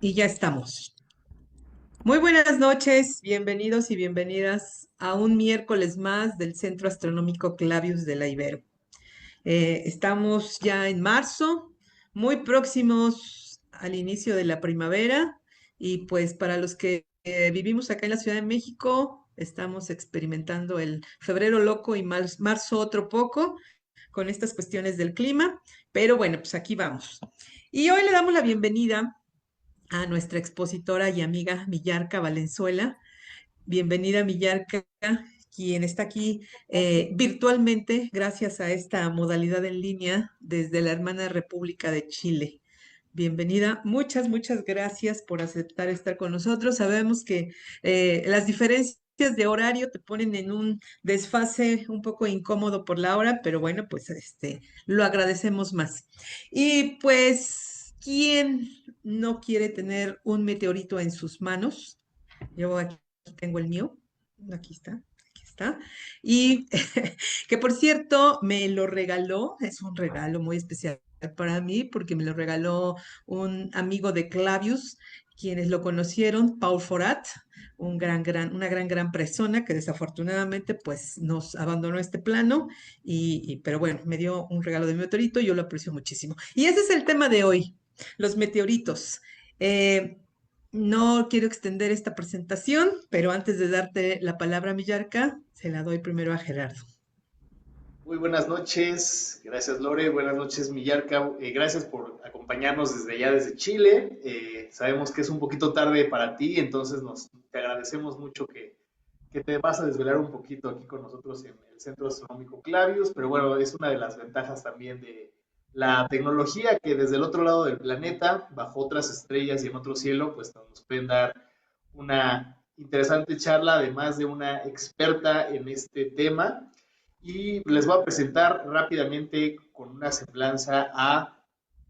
Y ya estamos. Muy buenas noches, bienvenidos y bienvenidas a un miércoles más del Centro Astronómico Clavius de la Ibero. Estamos ya en marzo, muy próximos al inicio de la primavera y pues para los que vivimos acá en la Ciudad de México, estamos experimentando el febrero loco y marzo otro poco con estas cuestiones del clima, pero bueno, pues aquí vamos. Y hoy le damos la bienvenida a nuestra expositora y amiga Millarca Valenzuela. Bienvenida, Millarca, quien está aquí virtualmente gracias a esta modalidad en línea desde la hermana República de Chile. Bienvenida, muchas gracias por aceptar estar con nosotros. Sabemos que las diferencias de horario te ponen en un desfase un poco incómodo por la hora, pero bueno, pues lo agradecemos más. Y pues, ¿quién no quiere tener un meteorito en sus manos? Yo aquí tengo el mío, aquí está, aquí está. Y que por cierto, me lo regaló, es un regalo muy especial para mí porque me lo regaló un amigo de Clavius, quienes lo conocieron, Paul Forat, una gran persona que desafortunadamente pues nos abandonó este plano, pero bueno, me dio un regalo de meteorito y yo lo aprecio muchísimo. Y ese es el tema de hoy, los meteoritos. Eh, no quiero extender esta presentación, pero antes de darte la palabra, Millarca, se la doy primero a Gerardo. Muy buenas noches, gracias Lore, buenas noches Millarca, gracias por acompañarnos desde allá, desde Chile. Sabemos que es un poquito tarde para ti, entonces te agradecemos mucho que te vas a desvelar un poquito aquí con nosotros en el Centro Astronómico Clavius, pero bueno, es una de las ventajas también de la tecnología que desde el otro lado del planeta, bajo otras estrellas y en otro cielo, pues nos pueden dar una interesante charla, además de una experta en este tema. Y les voy a presentar rápidamente con una semblanza a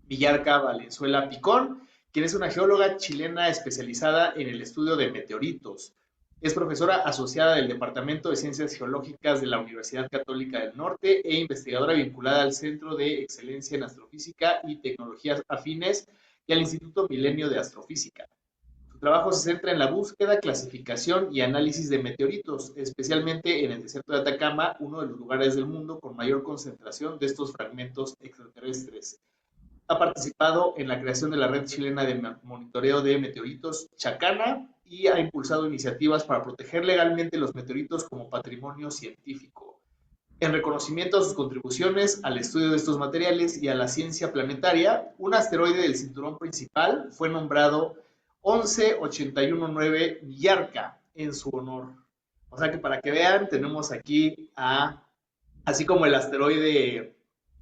Villarca Valenzuela Picón, quien es una geóloga chilena especializada en el estudio de meteoritos. Es profesora asociada del Departamento de Ciencias Geológicas de la Universidad Católica del Norte e investigadora vinculada al Centro de Excelencia en Astrofísica y Tecnologías Afines y al Instituto Milenio de Astrofísica. Su trabajo se centra en la búsqueda, clasificación y análisis de meteoritos, especialmente en el desierto de Atacama, uno de los lugares del mundo con mayor concentración de estos fragmentos extraterrestres. Ha participado en la creación de la red chilena de monitoreo de meteoritos, Chacana, y ha impulsado iniciativas para proteger legalmente los meteoritos como patrimonio científico. En reconocimiento a sus contribuciones al estudio de estos materiales y a la ciencia planetaria, un asteroide del cinturón principal fue nombrado 11819 Villarca en su honor. O sea que para que vean, tenemos aquí así como el asteroide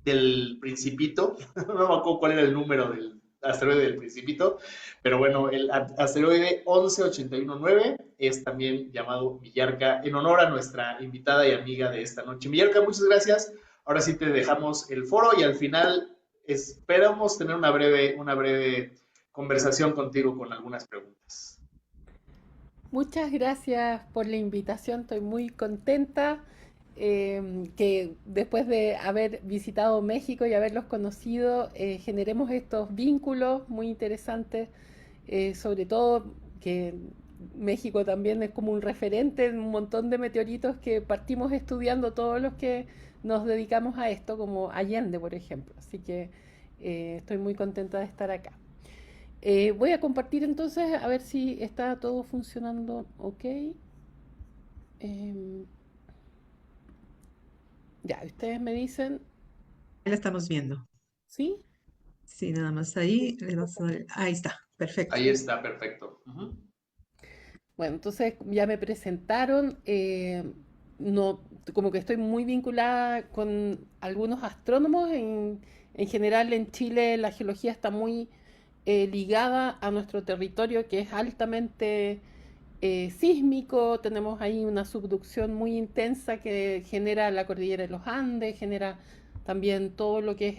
del Principito, no me acuerdo cuál era el número del asteroide del Principito, pero bueno, el asteroide 11819 es también llamado Villarca en honor a nuestra invitada y amiga de esta noche. Villarca, muchas gracias. Ahora sí te dejamos el foro y al final esperamos tener una breve conversación contigo con algunas preguntas. Muchas gracias por la invitación, estoy muy contenta que después de haber visitado México y haberlos conocido, generemos estos vínculos muy interesantes, sobre todo que México también es como un referente en un montón de meteoritos que partimos estudiando todos los que nos dedicamos a esto, como Allende, por ejemplo. Así que estoy muy contenta de estar acá. Voy a compartir entonces a ver si está todo funcionando ok. Em, ya, ustedes me dicen, Ahí la estamos viendo. ¿sí? Sí, nada más ahí le vas a dar. Ahí está, perfecto. Ahí está, perfecto. Bueno, entonces ya me presentaron, no, como que estoy muy vinculada con algunos astrónomos. En general en Chile la geología está muy ligada a nuestro territorio que es altamente sísmico. Tenemos ahí una subducción muy intensa que genera la cordillera de los Andes, genera también todo lo que es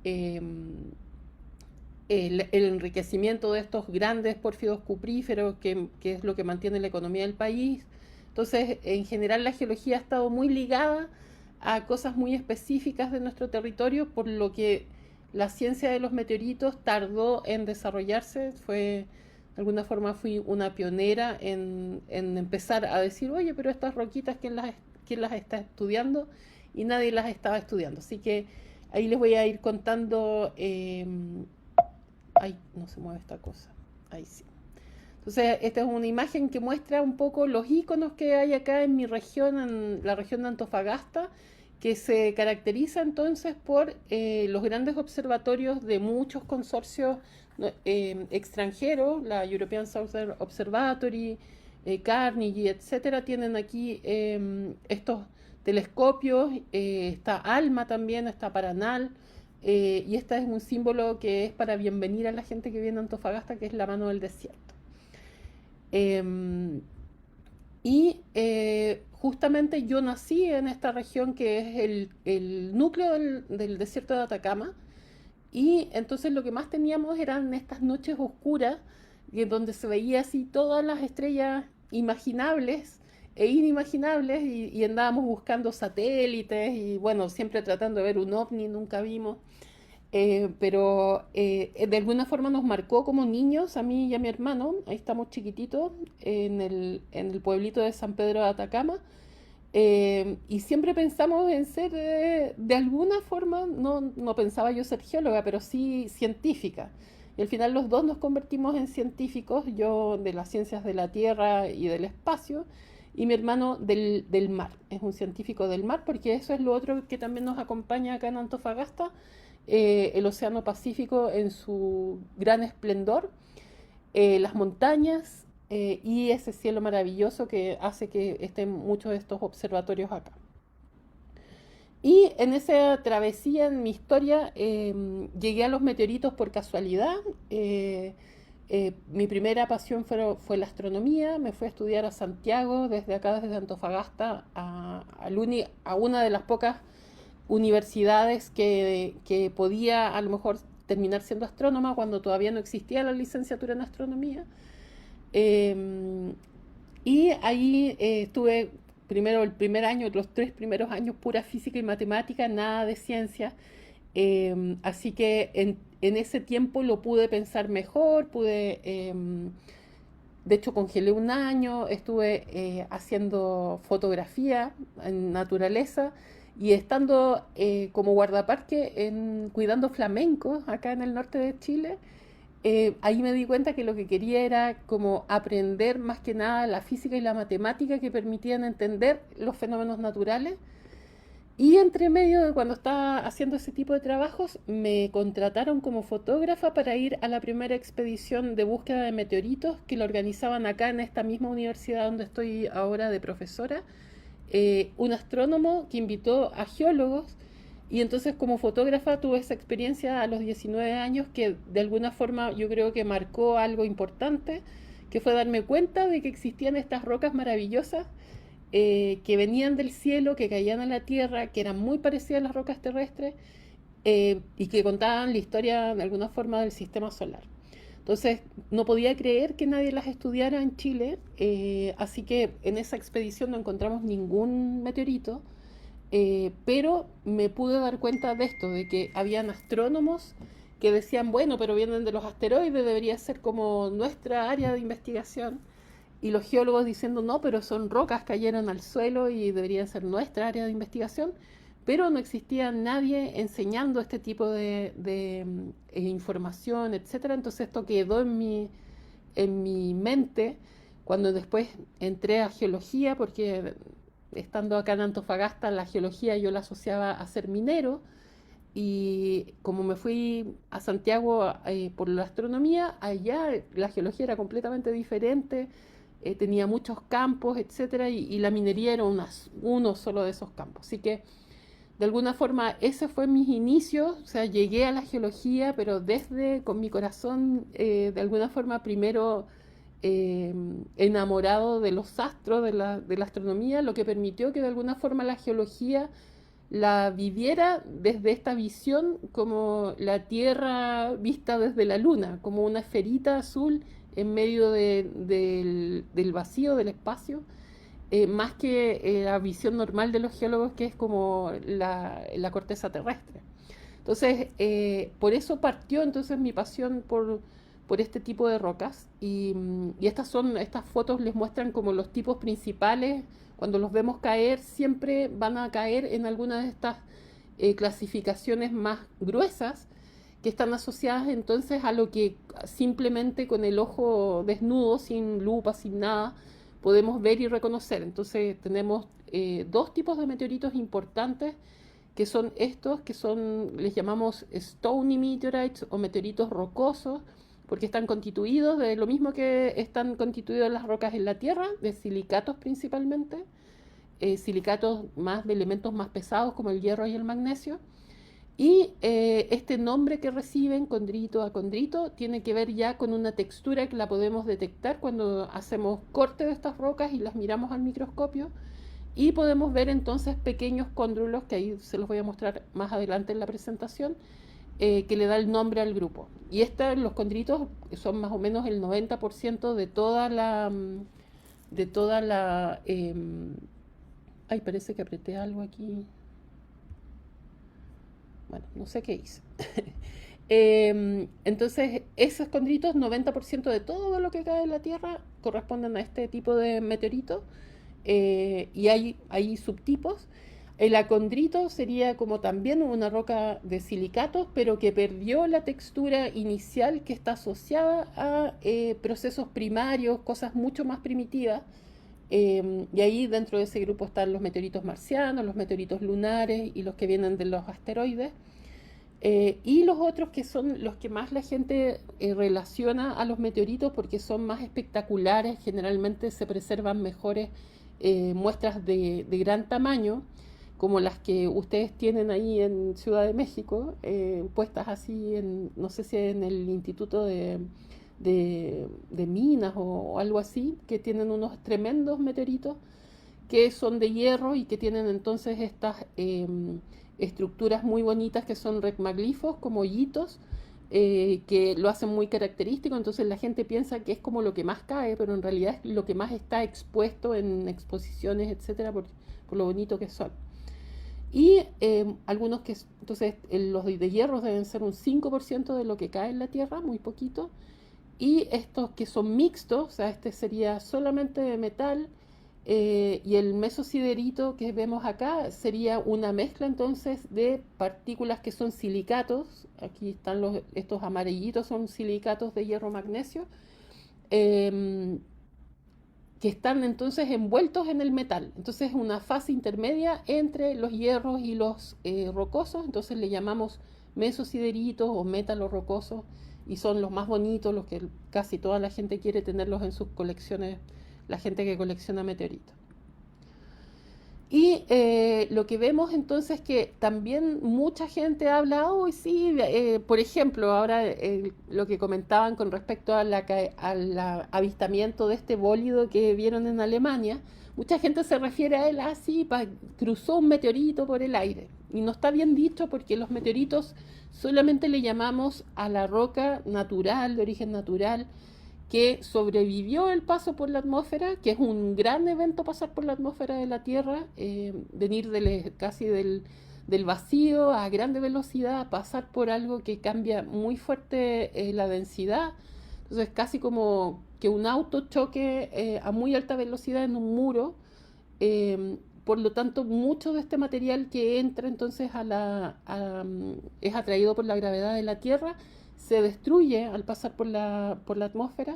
eh, el enriquecimiento de estos grandes pórfidos cupríferos, que es lo que mantiene la economía del país. Entonces, en general, la geología ha estado muy ligada a cosas muy específicas de nuestro territorio, por lo que la ciencia de los meteoritos tardó en desarrollarse. De alguna forma fui una pionera en empezar a decir, oye, pero estas roquitas, quién las está estudiando? Y nadie las estaba estudiando. Así que ahí les voy a ir contando. Ay, no se mueve esta cosa. Ahí sí. Entonces, esta es una imagen que muestra un poco los iconos que hay acá en mi región, en la región de Antofagasta, que se caracteriza entonces por los grandes observatorios de muchos consorcios extranjeros, la European Southern Observatory, Carnegie, etcétera, tienen aquí estos telescopios, está ALMA también, está Paranal, y este es un símbolo que es para bienvenir a la gente que viene a Antofagasta, que es la mano del desierto. Justamente yo nací en esta región que es el núcleo del desierto de Atacama, y entonces lo que más teníamos eran estas noches oscuras, donde se veía así todas las estrellas imaginables e inimaginables, y andábamos buscando satélites, y bueno, siempre tratando de ver un ovni, nunca vimos. Pero de alguna forma nos marcó como niños, a mí y a mi hermano. Ahí estamos chiquititos, en el pueblito de San Pedro de Atacama, y siempre pensamos en ser, de alguna forma, no pensaba yo ser geóloga, pero sí científica. Y al final los dos nos convertimos en científicos, yo de las ciencias de la Tierra y del espacio, y mi hermano del mar. Es un científico del mar, porque eso es lo otro que también nos acompaña acá en Antofagasta, el Océano Pacífico en su gran esplendor, las montañas, y ese cielo maravilloso que hace que estén muchos de estos observatorios acá. Y en esa travesía, en mi historia, llegué a los meteoritos por casualidad. Mi primera pasión fue la astronomía. Me fui a estudiar a Santiago, desde acá, desde Antofagasta, a una de las pocas universidades que podía a lo mejor terminar siendo astrónoma, cuando todavía no existía la licenciatura en astronomía. Y ahí estuve primero el primer año, los 3 primeros años, pura física y matemática, nada de ciencia. Así que en ese tiempo lo pude pensar mejor, de hecho congelé un año, estuve haciendo fotografía en naturaleza, y estando como guardaparque cuidando flamencos acá en el norte de Chile. Ahí me di cuenta que lo que quería era como aprender más que nada la física y la matemática que permitían entender los fenómenos naturales. Y entre medio de cuando estaba haciendo ese tipo de trabajos, me contrataron como fotógrafa para ir a la primera expedición de búsqueda de meteoritos que lo organizaban acá en esta misma universidad donde estoy ahora de profesora, un astrónomo que invitó a geólogos. Y entonces como fotógrafa tuve esa experiencia a los 19 años que de alguna forma yo creo que marcó algo importante, que fue darme cuenta de que existían estas rocas maravillosas, que venían del cielo, que caían a la tierra, que eran muy parecidas a las rocas terrestres, y que contaban la historia de alguna forma del sistema solar. Entonces no podía creer que nadie las estudiara en Chile, así que en esa expedición no encontramos ningún meteorito. Pero me pude dar cuenta de esto, de que habían astrónomos que decían, bueno, pero vienen de los asteroides, debería ser como nuestra área de investigación. Y los geólogos diciendo, no, pero son rocas, cayeron al suelo y debería ser nuestra área de investigación. Pero no existía nadie enseñando este tipo de información, etcétera. Entonces esto quedó en mi mente cuando después entré a geología, porque estando acá en Antofagasta, la geología yo la asociaba a ser minero, y como me fui a Santiago por la astronomía, allá la geología era completamente diferente, tenía muchos campos, etcétera, y la minería era uno solo de esos campos. Así que de alguna forma ese fue mis inicios, o sea, llegué a la geología, pero con mi corazón, de alguna forma primero enamorado de los astros, de la astronomía, lo que permitió que de alguna forma la geología la viviera desde esta visión como la Tierra vista desde la Luna, como una esferita azul en medio del vacío, del espacio, más que la visión normal de los geólogos, que es como la corteza terrestre. Entonces, por eso partió entonces mi pasión por este tipo de rocas. Y estas fotos les muestran como los tipos principales. Cuando los vemos caer, siempre van a caer en alguna de estas clasificaciones más gruesas, que están asociadas entonces a lo que simplemente con el ojo desnudo, sin lupa, sin nada, podemos ver y reconocer. Entonces tenemos dos tipos de meteoritos importantes, que son estos, les llamamos stony meteorites o meteoritos rocosos, porque están constituidos de lo mismo que están constituidas las rocas en la Tierra, de silicatos principalmente, silicatos más de elementos más pesados como el hierro y el magnesio. Y este nombre que reciben, condrito a condrito, tiene que ver ya con una textura que la podemos detectar cuando hacemos corte de estas rocas y las miramos al microscopio. Y podemos ver entonces pequeños cóndrulos, que ahí se los voy a mostrar más adelante en la presentación, que le da el nombre al grupo. Y los condritos son más o menos el 90% de toda la... Ay, parece que apreté algo aquí. Bueno, no sé qué hice. Entonces, esos condritos, 90% de todo lo que cae en la Tierra, corresponden a este tipo de meteorito. Y hay subtipos. El acondrito sería como también una roca de silicatos, pero que perdió la textura inicial, que está asociada a procesos primarios, cosas mucho más primitivas. Y ahí dentro de ese grupo están los meteoritos marcianos, los meteoritos lunares y los que vienen de los asteroides. Y los otros, que son los que más la gente relaciona a los meteoritos porque son más espectaculares, generalmente se preservan mejores muestras de gran tamaño, como las que ustedes tienen ahí en Ciudad de México, puestas así, no sé si en el Instituto de Minas o algo así, que tienen unos tremendos meteoritos que son de hierro y que tienen entonces estas estructuras muy bonitas que son regmaglifos, como hoyitos, que lo hacen muy característico. Entonces la gente piensa que es como lo que más cae, pero en realidad es lo que más está expuesto en exposiciones, etcétera, por lo bonito que son. Y algunos entonces los de hierro deben ser un 5% de lo que cae en la Tierra, muy poquito. Y estos que son mixtos, o sea, este sería solamente de metal, y el mesosiderito que vemos acá sería una mezcla entonces de partículas que son silicatos. Aquí están estos amarillitos, son silicatos de hierro magnesio, que están entonces envueltos en el metal. Entonces es una fase intermedia entre los hierros y los rocosos. Entonces le llamamos mesosideritos o métalos rocosos, y son los más bonitos, los que casi toda la gente quiere tenerlos en sus colecciones, la gente que colecciona meteoritos. Y lo que vemos entonces es que también mucha gente habla, oh, sí, por ejemplo, ahora lo que comentaban con respecto al avistamiento de este bólido que vieron en Alemania, mucha gente se refiere a él así, cruzó un meteorito por el aire. Y no está bien dicho, porque los meteoritos solamente le llamamos a la roca natural, de origen natural, que sobrevivió el paso por la atmósfera, que es un gran evento pasar por la atmósfera de la Tierra, venir casi del vacío a grande velocidad, pasar por algo que cambia muy fuerte la densidad. Entonces casi como que un auto choque a muy alta velocidad en un muro. Por lo tanto, mucho de este material que entra entonces es atraído por la gravedad de la Tierra, se destruye al pasar por la atmósfera.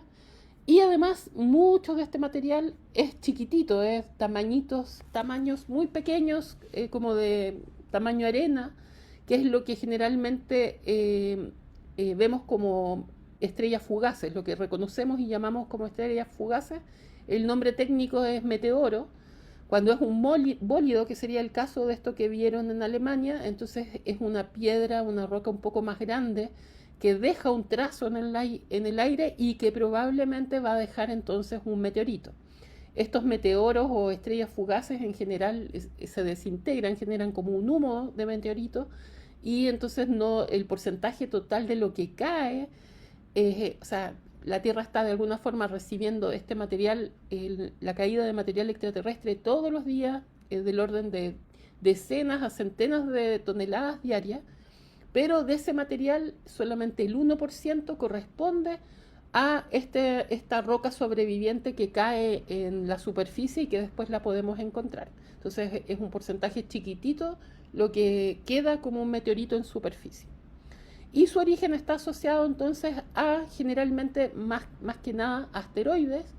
Y además, mucho de este material es chiquitito, es tamaños muy pequeños, como de tamaño arena, que es lo que generalmente vemos como estrellas fugaces, lo que reconocemos y llamamos como estrellas fugaces. El nombre técnico es meteoro. Cuando es un bólido, que sería el caso de esto que vieron en Alemania, entonces es una piedra, una roca un poco más grande, que deja un trazo en el aire y que probablemente va a dejar entonces un meteorito. Estos meteoros o estrellas fugaces en general se desintegran, generan como un humo de meteorito, y entonces el porcentaje total de lo que cae, o sea, la Tierra está de alguna forma recibiendo este material, la caída de material extraterrestre todos los días, del orden de decenas a centenas de toneladas diarias, pero de ese material solamente el 1% corresponde a esta roca sobreviviente que cae en la superficie y que después la podemos encontrar. Entonces es un porcentaje chiquitito lo que queda como un meteorito en superficie. Y su origen está asociado entonces a generalmente más que nada asteroides.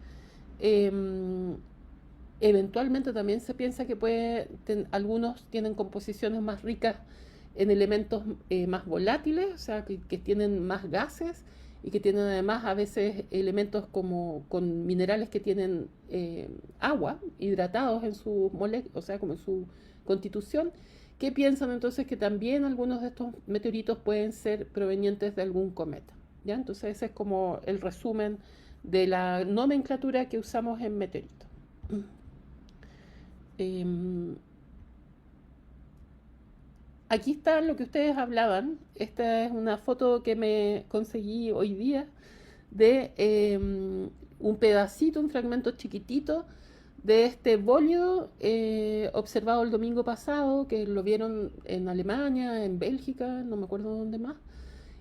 Eventualmente también se piensa que algunos tienen composiciones más ricas en elementos más volátiles, o sea, que tienen más gases y que tienen además a veces elementos como con minerales que tienen agua, hidratados en su o sea, como en su constitución, que piensan entonces que también algunos de estos meteoritos pueden ser provenientes de algún cometa. ¿Ya? Entonces ese es como el resumen de la nomenclatura que usamos en meteorito. Aquí está lo que ustedes hablaban. Esta es una foto que me conseguí hoy día de un pedacito, un fragmento chiquitito de este bólido observado el domingo pasado, que lo vieron en Alemania, en Bélgica, no me acuerdo dónde más,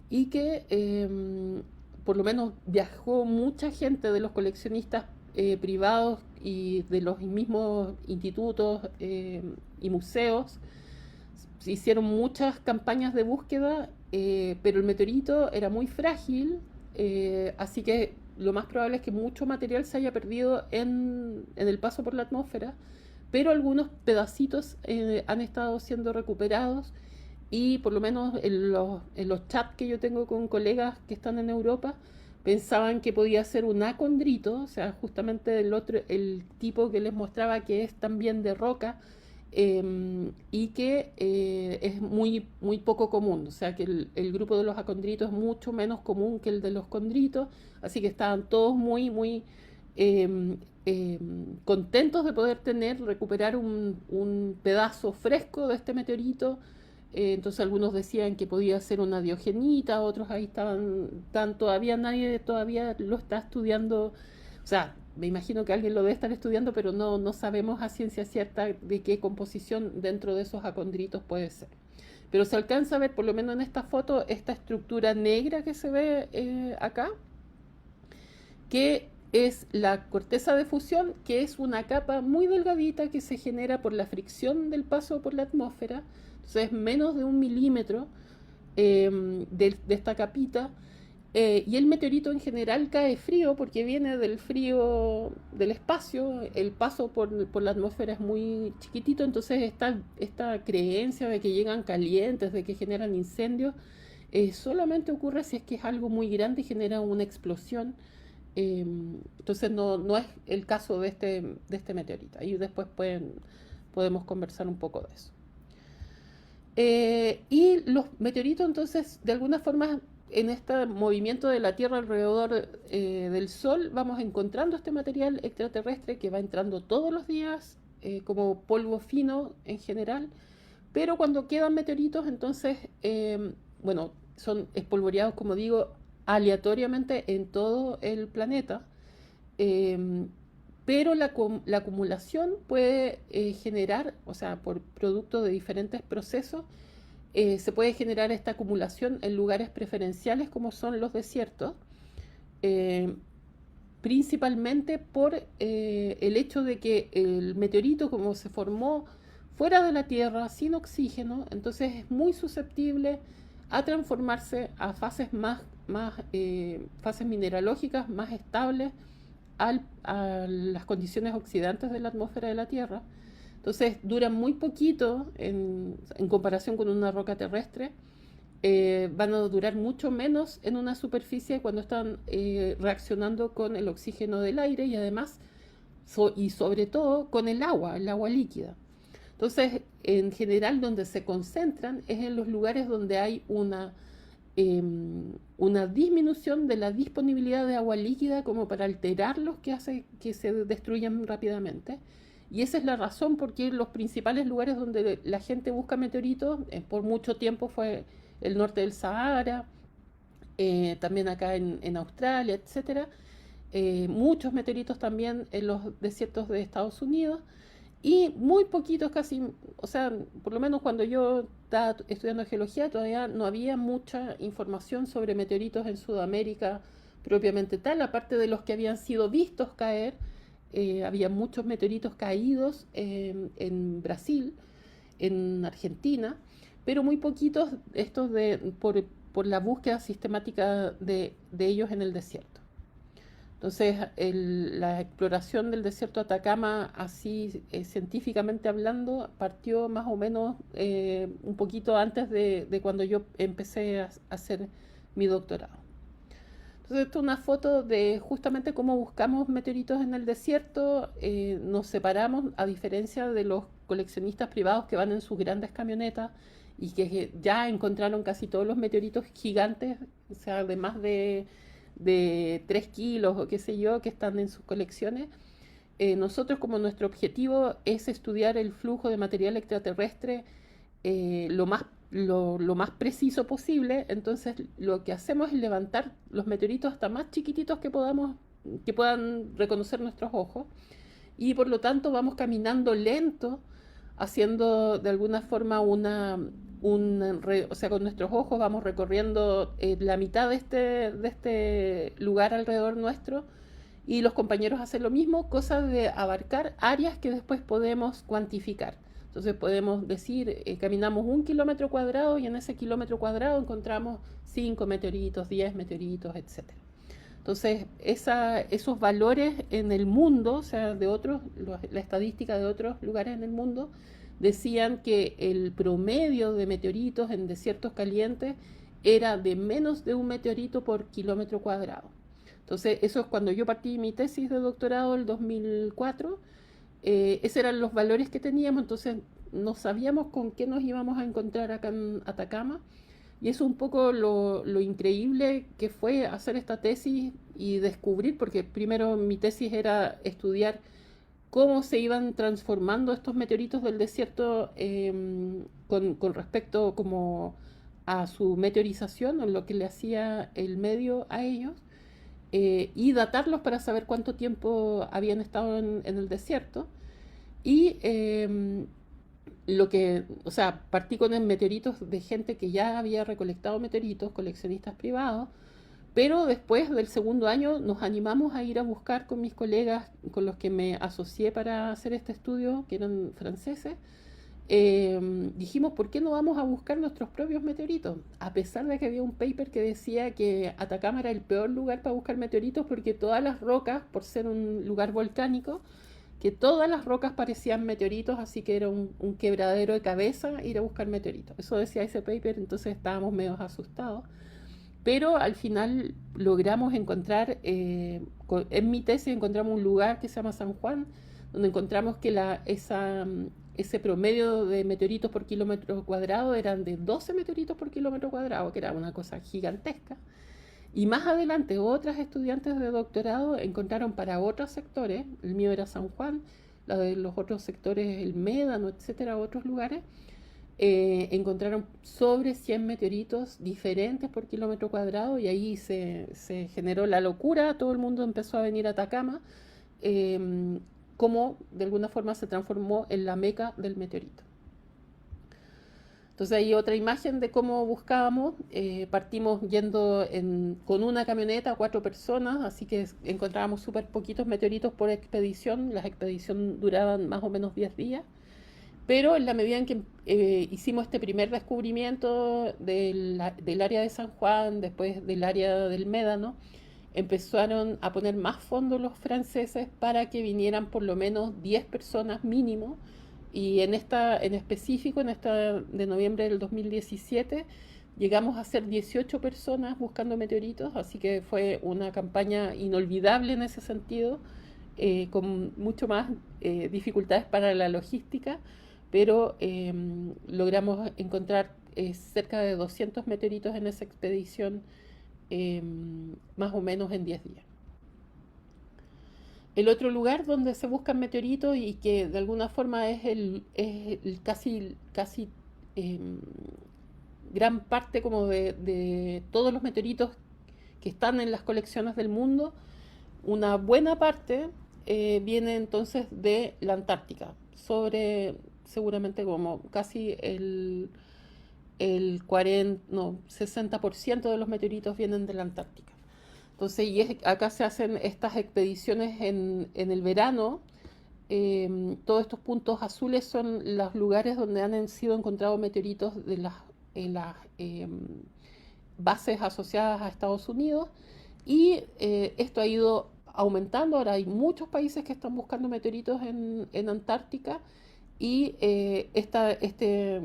y que por lo menos viajó mucha gente de los coleccionistas privados y de los mismos institutos y museos. Se hicieron muchas campañas de búsqueda, pero el meteorito era muy frágil, así que lo más probable es que mucho material se haya perdido en el paso por la atmósfera, pero algunos pedacitos han estado siendo recuperados y por lo menos en los chats que yo tengo con colegas que están en Europa, pensaban que podía ser un acondrito, o sea, justamente el tipo que les mostraba que es también de roca, y que es muy, muy poco común, o sea que el grupo de los acondritos es mucho menos común que el de los condritos, así que estaban todos muy, muy contentos de poder recuperar un pedazo fresco de este meteorito. Entonces algunos decían que podía ser una diogenita, otros ahí todavía nadie todavía lo está estudiando, o sea, me imagino que alguien lo debe estar estudiando, pero no sabemos a ciencia cierta de qué composición dentro de esos acondritos puede ser. Pero se alcanza a ver, por lo menos en esta foto, esta estructura negra que se ve acá, que es la corteza de fusión, que es una capa muy delgadita que se genera por la fricción del paso por la atmósfera. Entonces es menos de 1 milímetro de esta capita. Y el meteorito en general cae frío porque viene del frío del espacio, el paso por la atmósfera es muy chiquitito, entonces esta creencia de que llegan calientes, de que generan incendios, solamente ocurre si es que es algo muy grande y genera una explosión. Entonces no es el caso de este meteorito. Ahí después podemos conversar un poco de eso. Y los meteoritos entonces de alguna forma en este movimiento de la Tierra alrededor del Sol vamos encontrando este material extraterrestre que va entrando todos los días como polvo fino en general, pero cuando quedan meteoritos entonces, bueno, son espolvoreados, como digo, aleatoriamente en todo el planeta, pero la acumulación puede generar, o sea, por producto de diferentes procesos, se puede generar esta acumulación en lugares preferenciales como son los desiertos, principalmente por el hecho de que el meteorito, como se formó fuera de la Tierra, sin oxígeno, entonces es muy susceptible a transformarse a fases fases mineralógicas más estables a las condiciones oxidantes de la atmósfera de la Tierra. Entonces duran muy poquito en comparación con una roca terrestre. Van a durar mucho menos en una superficie cuando están reaccionando con el oxígeno del aire y además y sobre todo con el agua líquida. Entonces, en general, donde se concentran es en los lugares donde hay una disminución de la disponibilidad de agua líquida como para alterarlos, que hace que se destruyan rápidamente. Y esa es la razón por qué los principales lugares donde la gente busca meteoritos por mucho tiempo fue el norte del Sahara, también acá en Australia, etc. Muchos meteoritos también en los desiertos de Estados Unidos. y muy poquitos casi, o sea, por lo menos cuando yo estaba estudiando geología todavía no había mucha información sobre meteoritos en Sudamérica propiamente tal, aparte de los que habían sido vistos caer, había muchos meteoritos caídos en Brasil, en Argentina, pero muy poquitos estos por la búsqueda sistemática de ellos en el desierto. Entonces, la exploración del desierto de Atacama, así científicamente hablando, partió más o menos un poquito antes de cuando yo empecé a hacer mi doctorado. Entonces, esta es una foto de justamente cómo buscamos meteoritos en el desierto. Nos separamos, a diferencia de los coleccionistas privados que van en sus grandes camionetas y que ya encontraron casi todos los meteoritos gigantes, o sea, de más de 3 kilos o qué sé yo, que están en sus colecciones. Nosotros, como nuestro objetivo es estudiar el flujo de material extraterrestre lo más preciso posible, entonces lo que hacemos es levantar los meteoritos hasta más chiquititos que puedan reconocer nuestros ojos, y por lo tanto vamos caminando lento, haciendo de alguna forma o sea, con nuestros ojos vamos recorriendo la mitad de este lugar alrededor nuestro, y los compañeros hacen lo mismo, cosa de abarcar áreas que después podemos cuantificar. Entonces podemos decir, caminamos 1 kilómetro cuadrado y en ese kilómetro cuadrado encontramos 5 meteoritos, 10 meteoritos, etc. Entonces esos valores en el mundo, o sea, la estadística de otros lugares en el mundo, decían que el promedio de meteoritos en desiertos calientes era de menos de 1 meteorito por kilómetro cuadrado. Entonces, eso es cuando yo partí mi tesis de doctorado en el 2004. Esos eran los valores que teníamos, entonces no sabíamos con qué nos íbamos a encontrar acá en Atacama. Y eso es un poco lo increíble que fue hacer esta tesis y descubrir, porque primero mi tesis era estudiar cómo se iban transformando estos meteoritos del desierto con respecto como a su meteorización, o lo que le hacía el medio a ellos, y datarlos para saber cuánto tiempo habían estado en el desierto. Y o sea, partí con meteoritos de gente que ya había recolectado meteoritos, coleccionistas privados, pero después del segundo año nos animamos a ir a buscar con mis colegas con los que me asocié para hacer este estudio, que eran franceses. Dijimos, ¿por qué no vamos a buscar nuestros propios meteoritos? A pesar de que había un paper que decía que Atacama era el peor lugar para buscar meteoritos porque todas las rocas, por ser un lugar volcánico, que todas las rocas parecían meteoritos, así que era un quebradero de cabeza ir a buscar meteoritos. Eso decía ese paper, entonces estábamos medio asustados. Pero al final logramos encontrar, en mi tesis encontramos un lugar que se llama San Juan, donde encontramos que ese promedio de meteoritos por kilómetro cuadrado eran de 12 meteoritos por kilómetro cuadrado, que era una cosa gigantesca. Y más adelante otras estudiantes de doctorado encontraron para otros sectores, el mío era San Juan, la de los otros sectores, el Médano, etcétera, otros lugares, encontraron sobre 100 meteoritos diferentes por kilómetro cuadrado, y ahí se generó la locura, todo el mundo empezó a venir a Atacama, como de alguna forma se transformó en la meca del meteorito. Entonces hay otra imagen de cómo buscábamos. Partimos yendo con una camioneta, 4 personas, así que encontrábamos súper poquitos meteoritos por expedición. Las expediciones duraban más o menos 10 días. Pero en la medida en que hicimos este primer descubrimiento del área de San Juan, después del área del Médano, empezaron a poner más fondos los franceses para que vinieran por lo menos 10 personas mínimo. Y en específico, en esta de noviembre del 2017, llegamos a ser 18 personas buscando meteoritos, así que fue una campaña inolvidable en ese sentido, con mucho más dificultades para la logística, pero logramos encontrar cerca de 200 meteoritos en esa expedición, más o menos en 10 días. El otro lugar donde se buscan meteoritos y que de alguna forma es el casi gran parte como de todos los meteoritos que están en las colecciones del mundo, una buena parte viene entonces de la Antártica, sobre seguramente como casi el 40, no, 60% de los meteoritos vienen de la Antártica. Entonces, acá se hacen estas expediciones en el verano. Todos estos puntos azules son los lugares donde han sido encontrados meteoritos en las bases asociadas a Estados Unidos, y esto ha ido aumentando. Ahora hay muchos países que están buscando meteoritos en Antártica, y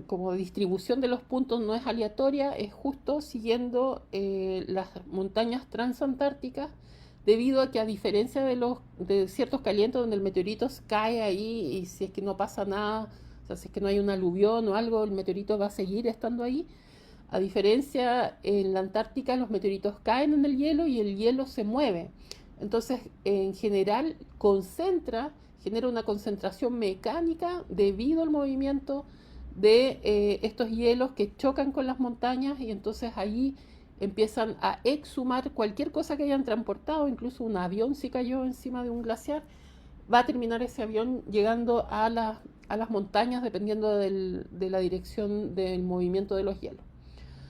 como distribución de los puntos no es aleatoria, es justo siguiendo las montañas transantárticas, debido a que, a diferencia de ciertos calientes donde el meteorito cae ahí y si es que no pasa nada, o sea, si es que no hay un aluvión o algo, el meteorito va a seguir estando ahí. A diferencia, en la Antártica los meteoritos caen en el hielo y el hielo se mueve. Entonces, en general, genera una concentración mecánica debido al movimiento de estos hielos que chocan con las montañas, y entonces ahí empiezan a exhumar cualquier cosa que hayan transportado, incluso un avión si cayó encima de un glaciar, va a terminar ese avión llegando a las montañas dependiendo de la dirección del movimiento de los hielos.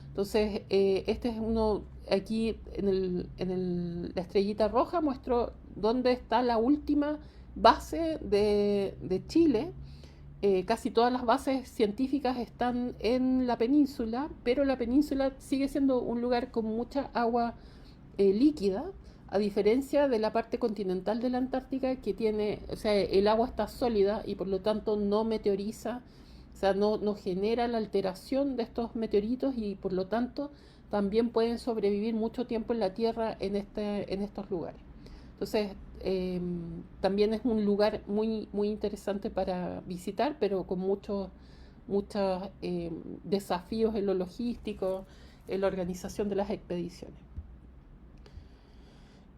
Entonces, este es uno, aquí la estrellita roja muestro dónde está la última base de Chile. Casi todas las bases científicas están en la península, pero la península sigue siendo un lugar con mucha agua líquida, a diferencia de la parte continental de la Antártica, que tiene, o sea, el agua está sólida y por lo tanto no meteoriza, o sea, no genera la alteración de estos meteoritos, y por lo tanto también pueden sobrevivir mucho tiempo en la Tierra en estos lugares. Entonces, también es un lugar muy, muy interesante para visitar, pero con muchos desafíos en lo logístico, en la organización de las expediciones.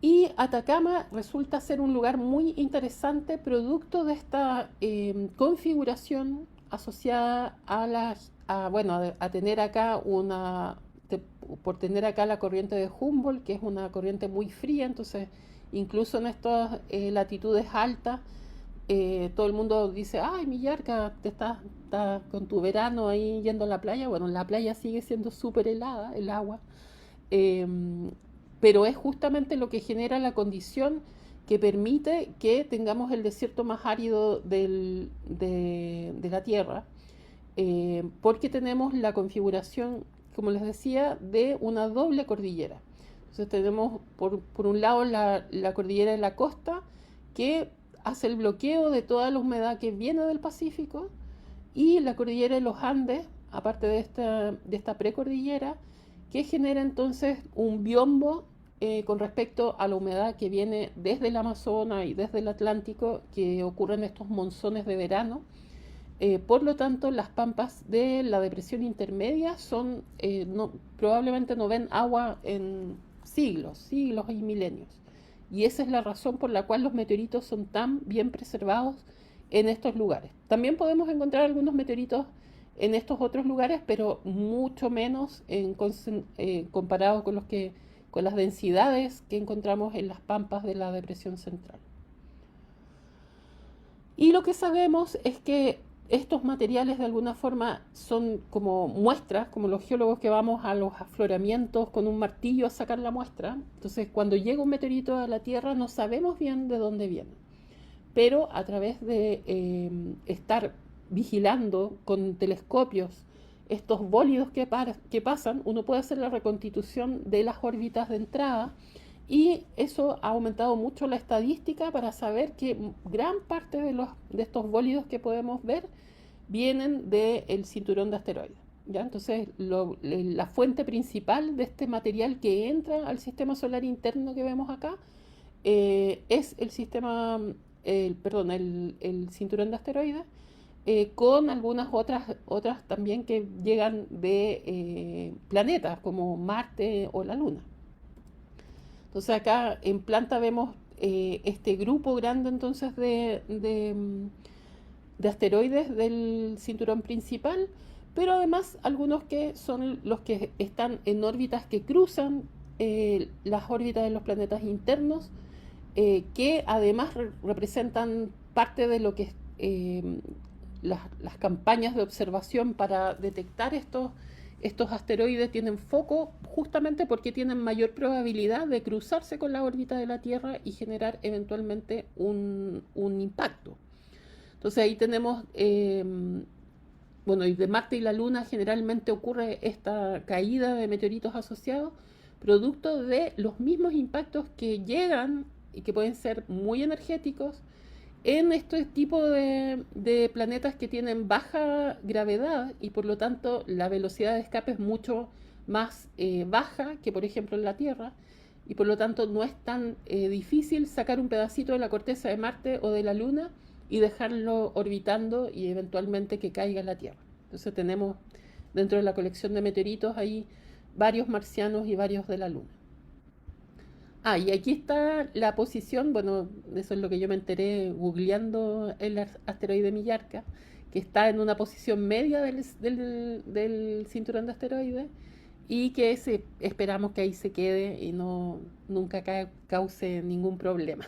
Y Atacama resulta ser un lugar muy interesante, producto de esta configuración asociada a tener acá por tener acá la corriente de Humboldt, que es una corriente muy fría. Entonces, incluso en estas latitudes altas, todo el mundo dice: ay, Millarca, te estás con tu verano ahí yendo a la playa. Bueno, la playa sigue siendo súper helada, el agua, eh, pero es justamente lo que genera la condición que permite que tengamos el desierto más árido de la Tierra, porque tenemos la configuración, como les decía, de una doble cordillera. Entonces tenemos por un lado la cordillera de la costa, que hace el bloqueo de toda la humedad que viene del Pacífico, y la cordillera de los Andes, aparte de esta precordillera, que genera entonces un biombo con respecto a la humedad que viene desde el Amazonas y desde el Atlántico, que ocurren estos monzones de verano. Por lo tanto, las pampas de la depresión intermedia probablemente no ven agua en siglos y milenios. Y esa es la razón por la cual los meteoritos son tan bien preservados en estos lugares. También podemos encontrar algunos meteoritos en estos otros lugares, pero mucho menos comparado con las densidades que encontramos en las pampas de la depresión central. Y lo que sabemos es que estos materiales de alguna forma son como muestras, como los geólogos que vamos a los afloramientos con un martillo a sacar la muestra. Entonces, cuando llega un meteorito a la Tierra no sabemos bien de dónde viene, pero a través de estar vigilando con telescopios estos bólidos que pasan, uno puede hacer la reconstitución de las órbitas de entrada, y eso ha aumentado mucho la estadística para saber que gran parte de estos bólidos que podemos ver vienen del cinturón de asteroides. ¿Ya? Entonces, la fuente principal de este material que entra al sistema solar interno que vemos acá es el cinturón de asteroides, con algunas otras también que llegan de planetas como Marte o la Luna. Entonces acá en planta vemos este grupo grande entonces de asteroides del cinturón principal, pero además algunos que son los que están en órbitas que cruzan las órbitas de los planetas internos, que además representan parte de lo que es las campañas de observación para detectar estos asteroides tienen foco justamente porque tienen mayor probabilidad de cruzarse con la órbita de la Tierra y generar eventualmente un impacto. Entonces ahí tenemos, bueno, y de Marte y la Luna generalmente ocurre esta caída de meteoritos asociados, producto de los mismos impactos que llegan y que pueden ser muy energéticos en este tipo de planetas que tienen baja gravedad y por lo tanto la velocidad de escape es mucho más baja que por ejemplo en la Tierra y por lo tanto no es tan difícil sacar un pedacito de la corteza de Marte o de la Luna y dejarlo orbitando y eventualmente que caiga en la Tierra. Entonces tenemos dentro de la colección de meteoritos ahí varios marcianos y varios de la Luna. Ah, y aquí está la posición, bueno, eso es lo que yo me enteré googleando el asteroide Millarca, que está en una posición media del cinturón de asteroides y que esperamos que ahí se quede y no nunca cause ningún problema.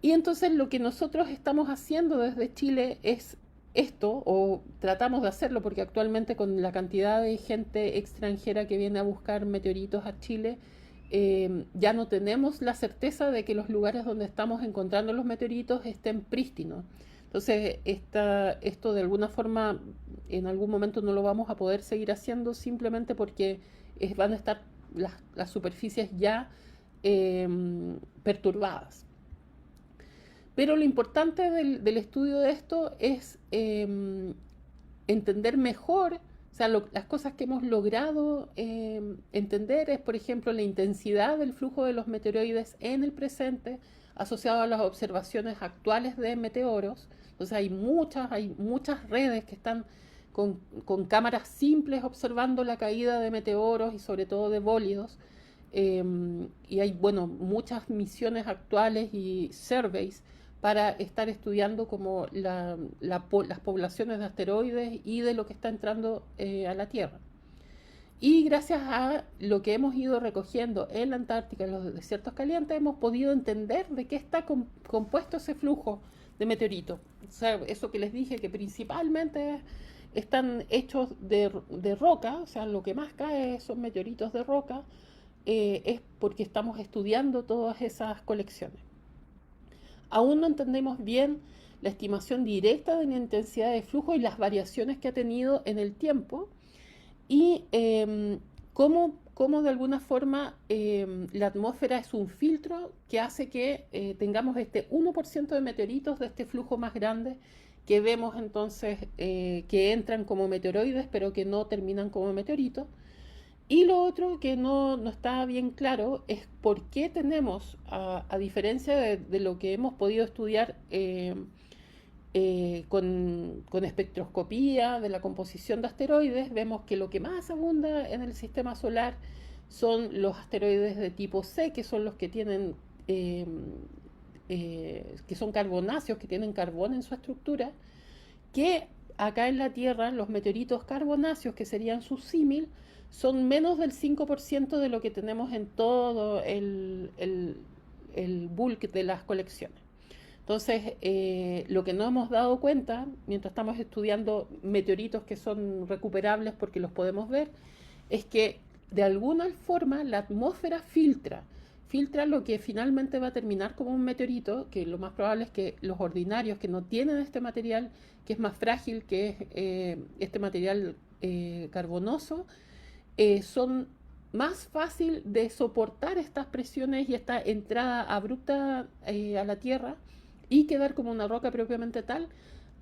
Y entonces lo que nosotros estamos haciendo desde Chile es esto, o tratamos de hacerlo, porque actualmente con la cantidad de gente extranjera que viene a buscar meteoritos a Chile, ya no tenemos la certeza de que los lugares donde estamos encontrando los meteoritos estén prístinos. Entonces, esto de alguna forma, en algún momento no lo vamos a poder seguir haciendo simplemente porque van a estar las superficies ya perturbadas. Pero lo importante del estudio de esto es entender mejor, o sea, las cosas que hemos logrado entender es, por ejemplo, la intensidad del flujo de los meteoroides en el presente asociado a las observaciones actuales de meteoros. Entonces hay muchas redes que están con cámaras simples observando la caída de meteoros y sobre todo de bólidos. Y hay, bueno, muchas misiones actuales y surveys para estar estudiando como las poblaciones de asteroides y de lo que está entrando a la Tierra. Y gracias a lo que hemos ido recogiendo en la Antártica, en los desiertos calientes, hemos podido entender de qué está compuesto ese flujo de meteoritos. O sea, eso que les dije, que principalmente están hechos de roca, o sea, lo que más cae son meteoritos de roca, es porque estamos estudiando todas esas colecciones. Aún no entendemos bien la estimación directa de la intensidad de flujo y las variaciones que ha tenido en el tiempo y cómo de alguna forma la atmósfera es un filtro que hace que tengamos este 1% de meteoritos de este flujo más grande que vemos entonces que entran como meteoroides pero que no terminan como meteoritos. Y lo otro que no está bien claro es por qué tenemos, a diferencia de lo que hemos podido estudiar con espectroscopía de la composición de asteroides, vemos que lo que más abunda en el sistema solar son los asteroides de tipo C, que son los que tienen, que son carbonáceos, que tienen carbón en su estructura, que acá en la Tierra los meteoritos carbonáceos, que serían su símil, son menos del 5% de lo que tenemos en todo el bulk de las colecciones. Entonces, lo que no hemos dado cuenta, mientras estamos estudiando meteoritos que son recuperables porque los podemos ver, es que de alguna forma la atmósfera filtra lo que finalmente va a terminar como un meteorito, que lo más probable es que los ordinarios que no tienen este material, que es más frágil que este material carbonoso, son más fácil de soportar estas presiones y esta entrada abrupta a la Tierra y quedar como una roca propiamente tal,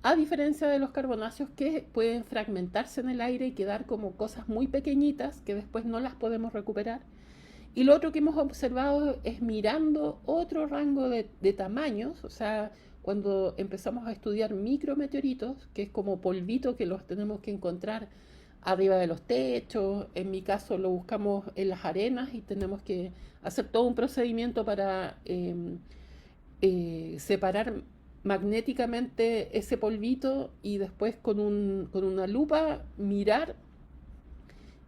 a diferencia de los carbonáceos que pueden fragmentarse en el aire y quedar como cosas muy pequeñitas que después no las podemos recuperar. Y lo otro que hemos observado es mirando otro rango de tamaños, o sea, cuando empezamos a estudiar micrometeoritos, que es como polvito que los tenemos que encontrar arriba de los techos, en mi caso lo buscamos en las arenas y tenemos que hacer todo un procedimiento para separar magnéticamente ese polvito y después con una lupa mirar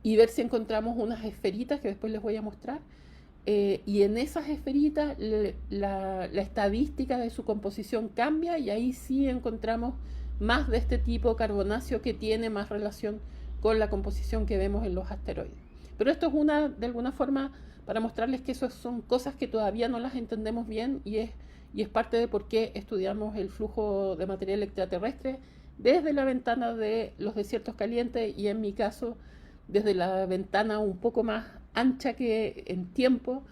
y ver si encontramos unas esferitas que después les voy a mostrar y en esas esferitas la estadística de su composición cambia y ahí sí encontramos más de este tipo carbonáceo que tiene más relación con la composición que vemos en los asteroides. Pero esto es de alguna forma para mostrarles que esas son cosas que todavía no las entendemos bien y es parte de por qué estudiamos el flujo de material extraterrestre desde la ventana de los desiertos calientes y en mi caso desde la ventana un poco más ancha que en tiempo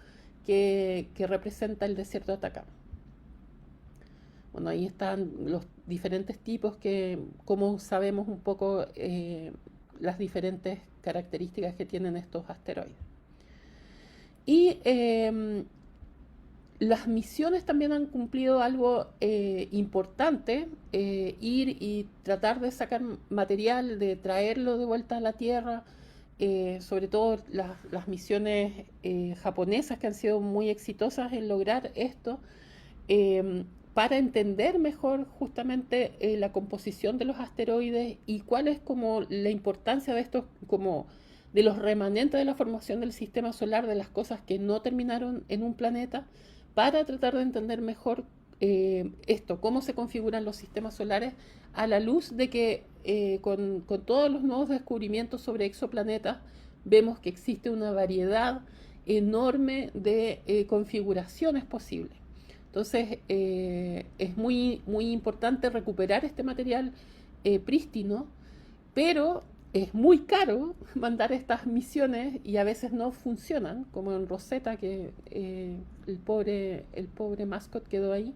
que representa el desierto de Atacama. Bueno, ahí están los diferentes tipos como sabemos un poco las diferentes características que tienen estos asteroides. Y las misiones también han cumplido algo importante, ir y tratar de sacar material, de traerlo de vuelta a la Tierra, sobre todo las misiones japonesas que han sido muy exitosas en lograr esto, para entender mejor justamente la composición de los asteroides y cuál es como la importancia de estos, como de los remanentes de la formación del sistema solar, de las cosas que no terminaron en un planeta, para tratar de entender mejor esto, cómo se configuran los sistemas solares a la luz de que con todos los nuevos descubrimientos sobre exoplanetas vemos que existe una variedad enorme de configuraciones posibles. Entonces es muy importante recuperar este material prístino, pero es muy caro mandar estas misiones y a veces no funcionan, como en Rosetta, que el pobre Mascot quedó ahí.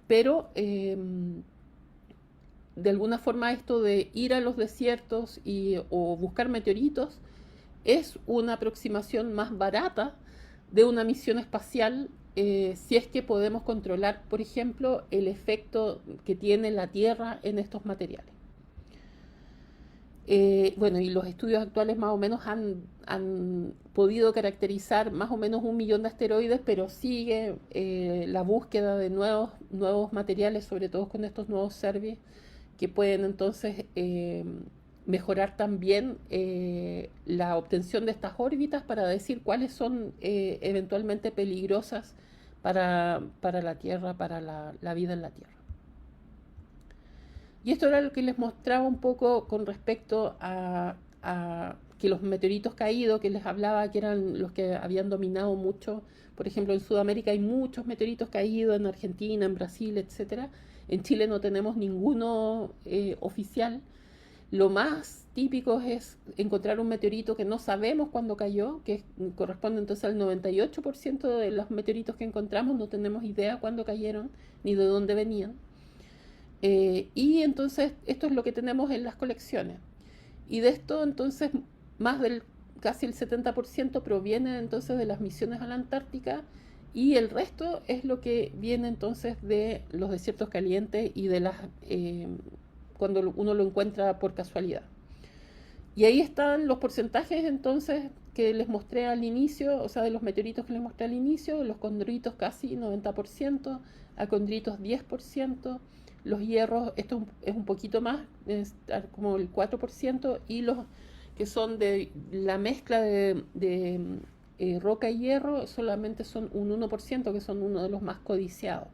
Pero de alguna forma esto de ir a los desiertos o buscar meteoritos es una aproximación más barata de una misión espacial si es que podemos controlar, por ejemplo, el efecto que tiene la Tierra en estos materiales. Bueno, y los estudios actuales más o menos han podido caracterizar más o menos 1 millón de asteroides, pero sigue la búsqueda de nuevos materiales, sobre todo con estos nuevos SERVI, que pueden entonces mejorar también la obtención de estas órbitas para decir cuáles son eventualmente peligrosas para la Tierra, para la vida en la Tierra. Y esto era lo que les mostraba un poco con respecto a que los meteoritos caídos que les hablaba, que eran los que habían dominado mucho. Por ejemplo, en Sudamérica hay muchos meteoritos caídos, en Argentina, en Brasil, etc. En Chile no tenemos ninguno oficial. Lo más típico es encontrar un meteorito que no sabemos cuándo cayó, que corresponde entonces al 98% de los meteoritos que encontramos, no tenemos idea cuándo cayeron ni de dónde venían. Y entonces esto es lo que tenemos en las colecciones. Y de esto entonces más del casi el 70% proviene entonces de las misiones a la Antártica y el resto es lo que viene entonces de los desiertos calientes y de cuando uno lo encuentra por casualidad. Y ahí están los porcentajes entonces que les mostré al inicio, o sea, de los meteoritos que les mostré al inicio, los condritos casi 90%, acondritos 10%, los hierros, esto es un poquito más, es como el 4%, y los que son de la mezcla de roca y hierro solamente son un 1%, que son uno de los más codiciados.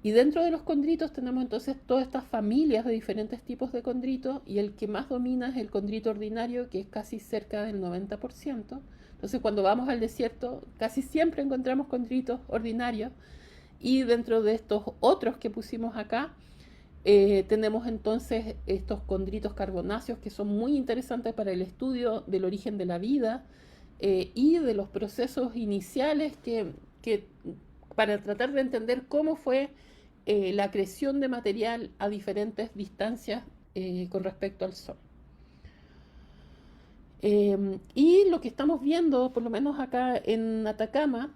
Y dentro de los condritos tenemos entonces todas estas familias de diferentes tipos de condritos y el que más domina es el condrito ordinario, que es casi cerca del 90%. Entonces cuando vamos al desierto casi siempre encontramos condritos ordinarios y dentro de estos otros que pusimos acá tenemos entonces estos condritos carbonáceos que son muy interesantes para el estudio del origen de la vida y de los procesos iniciales que para tratar de entender cómo fue la creación de material a diferentes distancias con respecto al Sol. Y lo que estamos viendo, por lo menos acá en Atacama,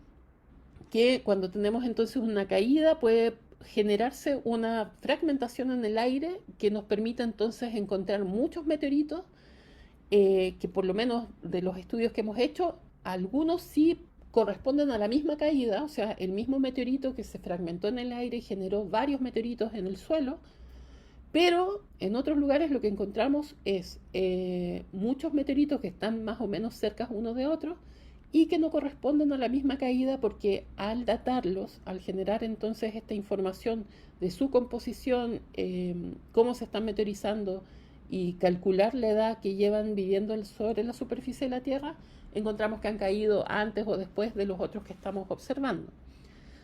que cuando tenemos entonces una caída puede generarse una fragmentación en el aire que nos permite entonces encontrar muchos meteoritos que por lo menos de los estudios que hemos hecho, algunos sí corresponden a la misma caída, o sea, el mismo meteorito que se fragmentó en el aire y generó varios meteoritos en el suelo, pero en otros lugares lo que encontramos es muchos meteoritos que están más o menos cerca unos de otros y que no corresponden a la misma caída porque al datarlos, al generar entonces esta información de su composición, cómo se están meteorizando y calcular la edad que llevan viviendo sobre la superficie de la Tierra, encontramos que han caído antes o después de los otros que estamos observando.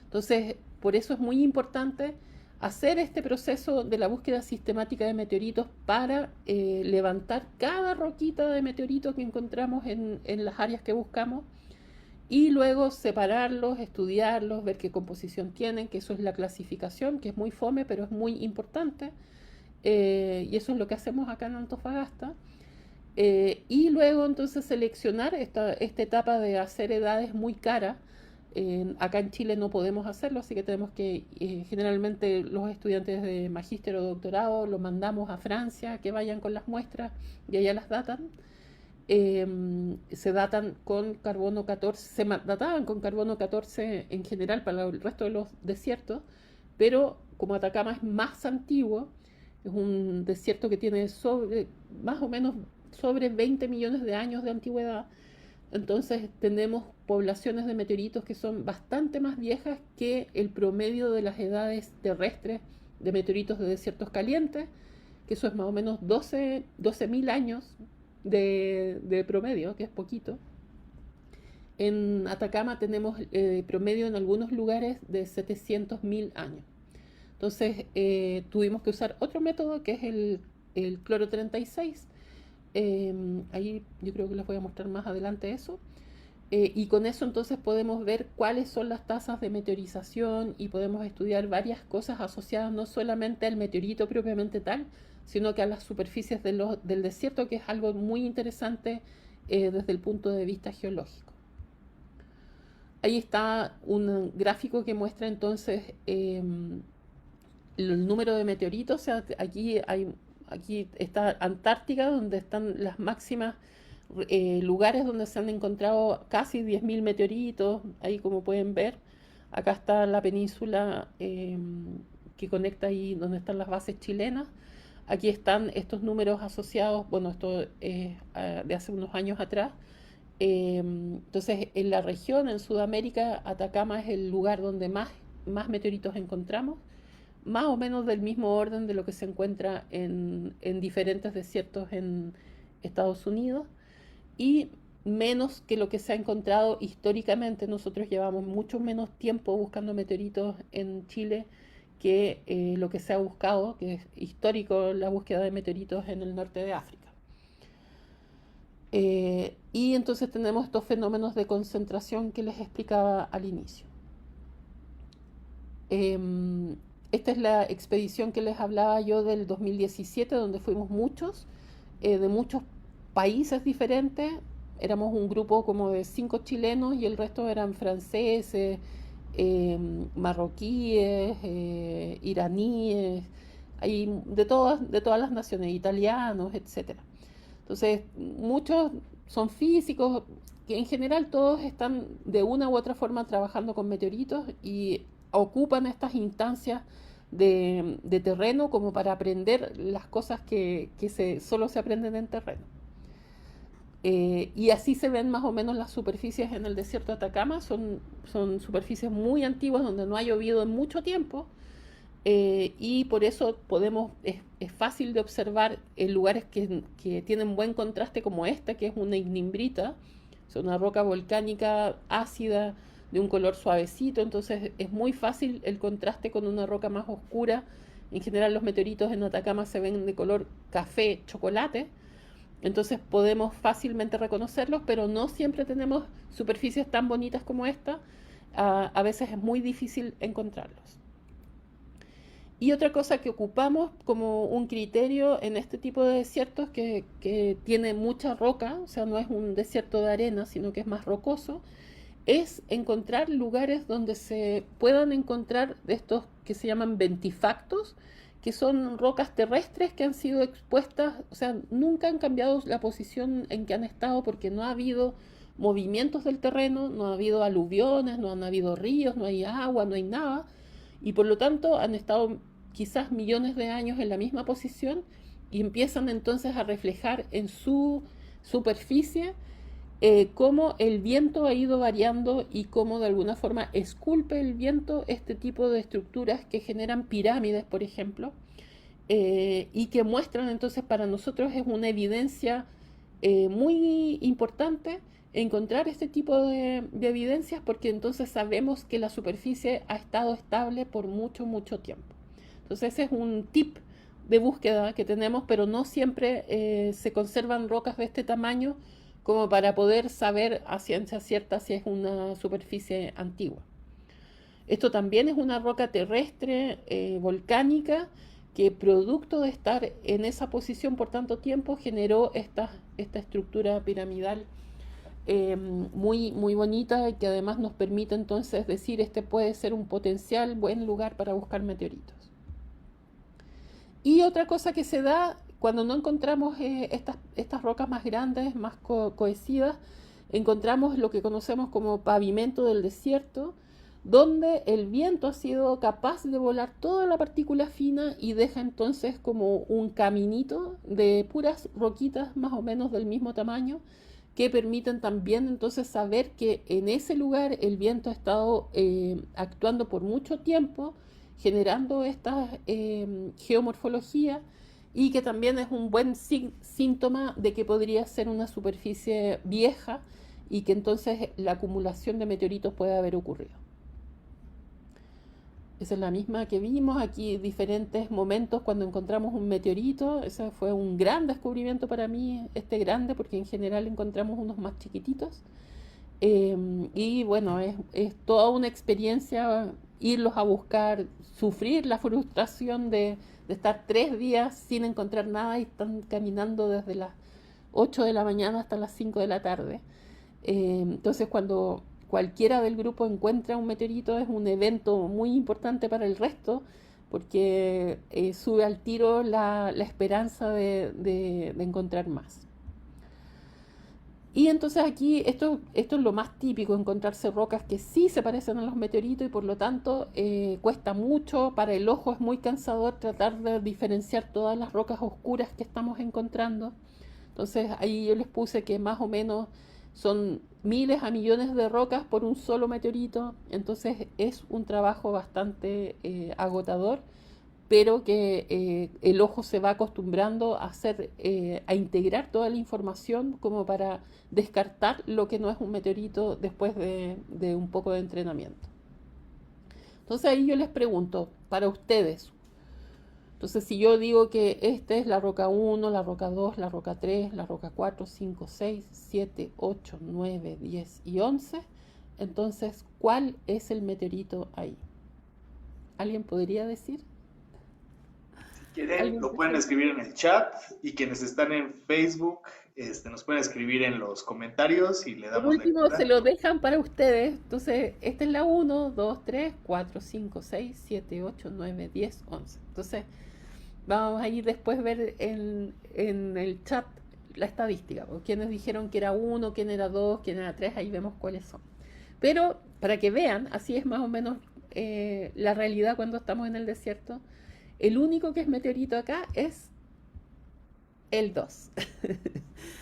Entonces, por eso es muy importante hacer este proceso de la búsqueda sistemática de meteoritos para levantar cada roquita de meteorito que encontramos en las áreas que buscamos y luego separarlos, estudiarlos, ver qué composición tienen, que eso es la clasificación, que es muy fome, pero es muy importante. Y eso es lo que hacemos acá en Antofagasta. Y luego entonces seleccionar esta etapa de hacer edades muy caras. Acá en Chile no podemos hacerlo, así que tenemos que, generalmente los estudiantes de magíster o doctorado los mandamos a Francia, que vayan con las muestras y allá las datan. Se datan con carbono 14, se databan con carbono 14 en general para el resto de los desiertos, pero como Atacama es más antiguo, es un desierto que tiene más o menos sobre 20 millones de años de antigüedad, entonces tenemos poblaciones de meteoritos que son bastante más viejas que el promedio de las edades terrestres de meteoritos de desiertos calientes, que eso es más o menos 12.000 años de promedio, que es poquito. En Atacama tenemos promedio en algunos lugares de 700.000 años. Entonces tuvimos que usar otro método que es el cloro 36. Ahí yo creo que les voy a mostrar más adelante eso. Y con eso entonces podemos ver cuáles son las tasas de meteorización y podemos estudiar varias cosas asociadas no solamente al meteorito propiamente tal, sino que a las superficies del desierto, que es algo muy interesante desde el punto de vista geológico. Ahí está un gráfico que muestra entonces el número de meteoritos. O sea, aquí está Antártica, donde están las máximas lugares donde se han encontrado casi 10.000 meteoritos. Ahí, como pueden ver, acá está la península que conecta ahí donde están las bases chilenas. Aquí están estos números asociados, bueno, esto es de hace unos años atrás. Entonces, en la región, en Sudamérica, Atacama es el lugar donde más meteoritos encontramos, más o menos del mismo orden de lo que se encuentra en diferentes desiertos en Estados Unidos, y menos que lo que se ha encontrado históricamente. Nosotros llevamos mucho menos tiempo buscando meteoritos en Chile que lo que se ha buscado, que es histórico la búsqueda de meteoritos en el norte de África. Y entonces tenemos estos fenómenos de concentración que les explicaba al inicio. Esta es la expedición que les hablaba yo del 2017, donde fuimos muchos, de muchos países diferentes. Éramos un grupo como de 5 chilenos y el resto eran franceses, marroquíes, iraníes, hay de todas las naciones, italianos, etc. Entonces, muchos son físicos, que en general todos están de una u otra forma trabajando con meteoritos y ocupan estas instancias de terreno como para aprender las cosas que solo se aprenden en terreno. Y así se ven más o menos las superficies en el desierto de Atacama. Son superficies muy antiguas donde no ha llovido en mucho tiempo, y por eso es fácil de observar en lugares que tienen buen contraste, como esta, que es una ignimbrita, es una roca volcánica ácida de un color suavecito. Entonces es muy fácil el contraste con una roca más oscura. En general los meteoritos en Atacama se ven de color café, chocolate. Entonces podemos fácilmente reconocerlos, pero no siempre tenemos superficies tan bonitas como esta. A veces es muy difícil encontrarlos. Y otra cosa que ocupamos como un criterio en este tipo de desiertos que tiene mucha roca, o sea, no es un desierto de arena, sino que es más rocoso, es encontrar lugares donde se puedan encontrar de estos que se llaman ventifactos, que son rocas terrestres que han sido expuestas, o sea, nunca han cambiado la posición en que han estado porque no ha habido movimientos del terreno, no ha habido aluviones, no han habido ríos, no hay agua, no hay nada, y por lo tanto han estado quizás millones de años en la misma posición y empiezan entonces a reflejar en su superficie cómo el viento ha ido variando y cómo de alguna forma esculpe el viento este tipo de estructuras que generan pirámides, por ejemplo, y que muestran entonces para nosotros es una evidencia muy importante encontrar este tipo de evidencias porque entonces sabemos que la superficie ha estado estable por mucho, mucho tiempo. Entonces ese es un tip de búsqueda que tenemos, pero no siempre se conservan rocas de este tamaño como para poder saber a ciencia cierta si es una superficie antigua. Esto también es una roca terrestre volcánica que producto de estar en esa posición por tanto tiempo generó esta estructura piramidal muy, muy bonita y que además nos permite entonces decir este puede ser un potencial buen lugar para buscar meteoritos. Y otra cosa que se da cuando no encontramos estas rocas más grandes, más cohesivas, encontramos lo que conocemos como pavimento del desierto, donde el viento ha sido capaz de volar toda la partícula fina y deja entonces como un caminito de puras roquitas más o menos del mismo tamaño que permiten también entonces saber que en ese lugar el viento ha estado actuando por mucho tiempo, generando esta geomorfología y que también es un buen síntoma de que podría ser una superficie vieja y que entonces la acumulación de meteoritos puede haber ocurrido. Esa es la misma que vimos aquí, diferentes momentos cuando encontramos un meteorito. Ese fue un gran descubrimiento para mí, grande, porque en general encontramos unos más chiquititos. Y bueno, es toda una experiencia irlos a buscar, sufrir la frustración de estar 3 días sin encontrar nada y están caminando desde las 8 de la mañana hasta las 5 de la tarde. Entonces cuando cualquiera del grupo encuentra un meteorito es un evento muy importante para el resto porque sube al tiro la esperanza de encontrar más. Y entonces aquí esto es lo más típico, encontrarse rocas que sí se parecen a los meteoritos y por lo tanto cuesta mucho, para el ojo es muy cansador tratar de diferenciar todas las rocas oscuras que estamos encontrando. Entonces ahí yo les puse que más o menos son miles a millones de rocas por un solo meteorito, entonces es un trabajo bastante agotador, pero que el ojo se va acostumbrando a integrar toda la información como para descartar lo que no es un meteorito después de un poco de entrenamiento. Entonces ahí yo les pregunto, para ustedes, entonces si yo digo que esta es la roca 1, la roca 2, la roca 3, la roca 4, 5, 6, 7, 8, 9, 10 y 11, entonces, ¿cuál es el meteorito ahí? ¿Alguien podría decir? Quieren, lo pueden escribir en el chat y quienes están en Facebook nos pueden escribir en los comentarios y le damos por último, lectura. se lo dejan para ustedes. Entonces, esta es la 1, 2, 3, 4, 5, 6, 7, 8, 9, 10, 11. Entonces, vamos a ir después a ver en el chat la estadística. Quienes dijeron que era 1, quién era 2, quién era 3, ahí vemos cuáles son. Pero, para que vean, así es más o menos la realidad cuando estamos en el desierto. El único que es meteorito acá es el 2.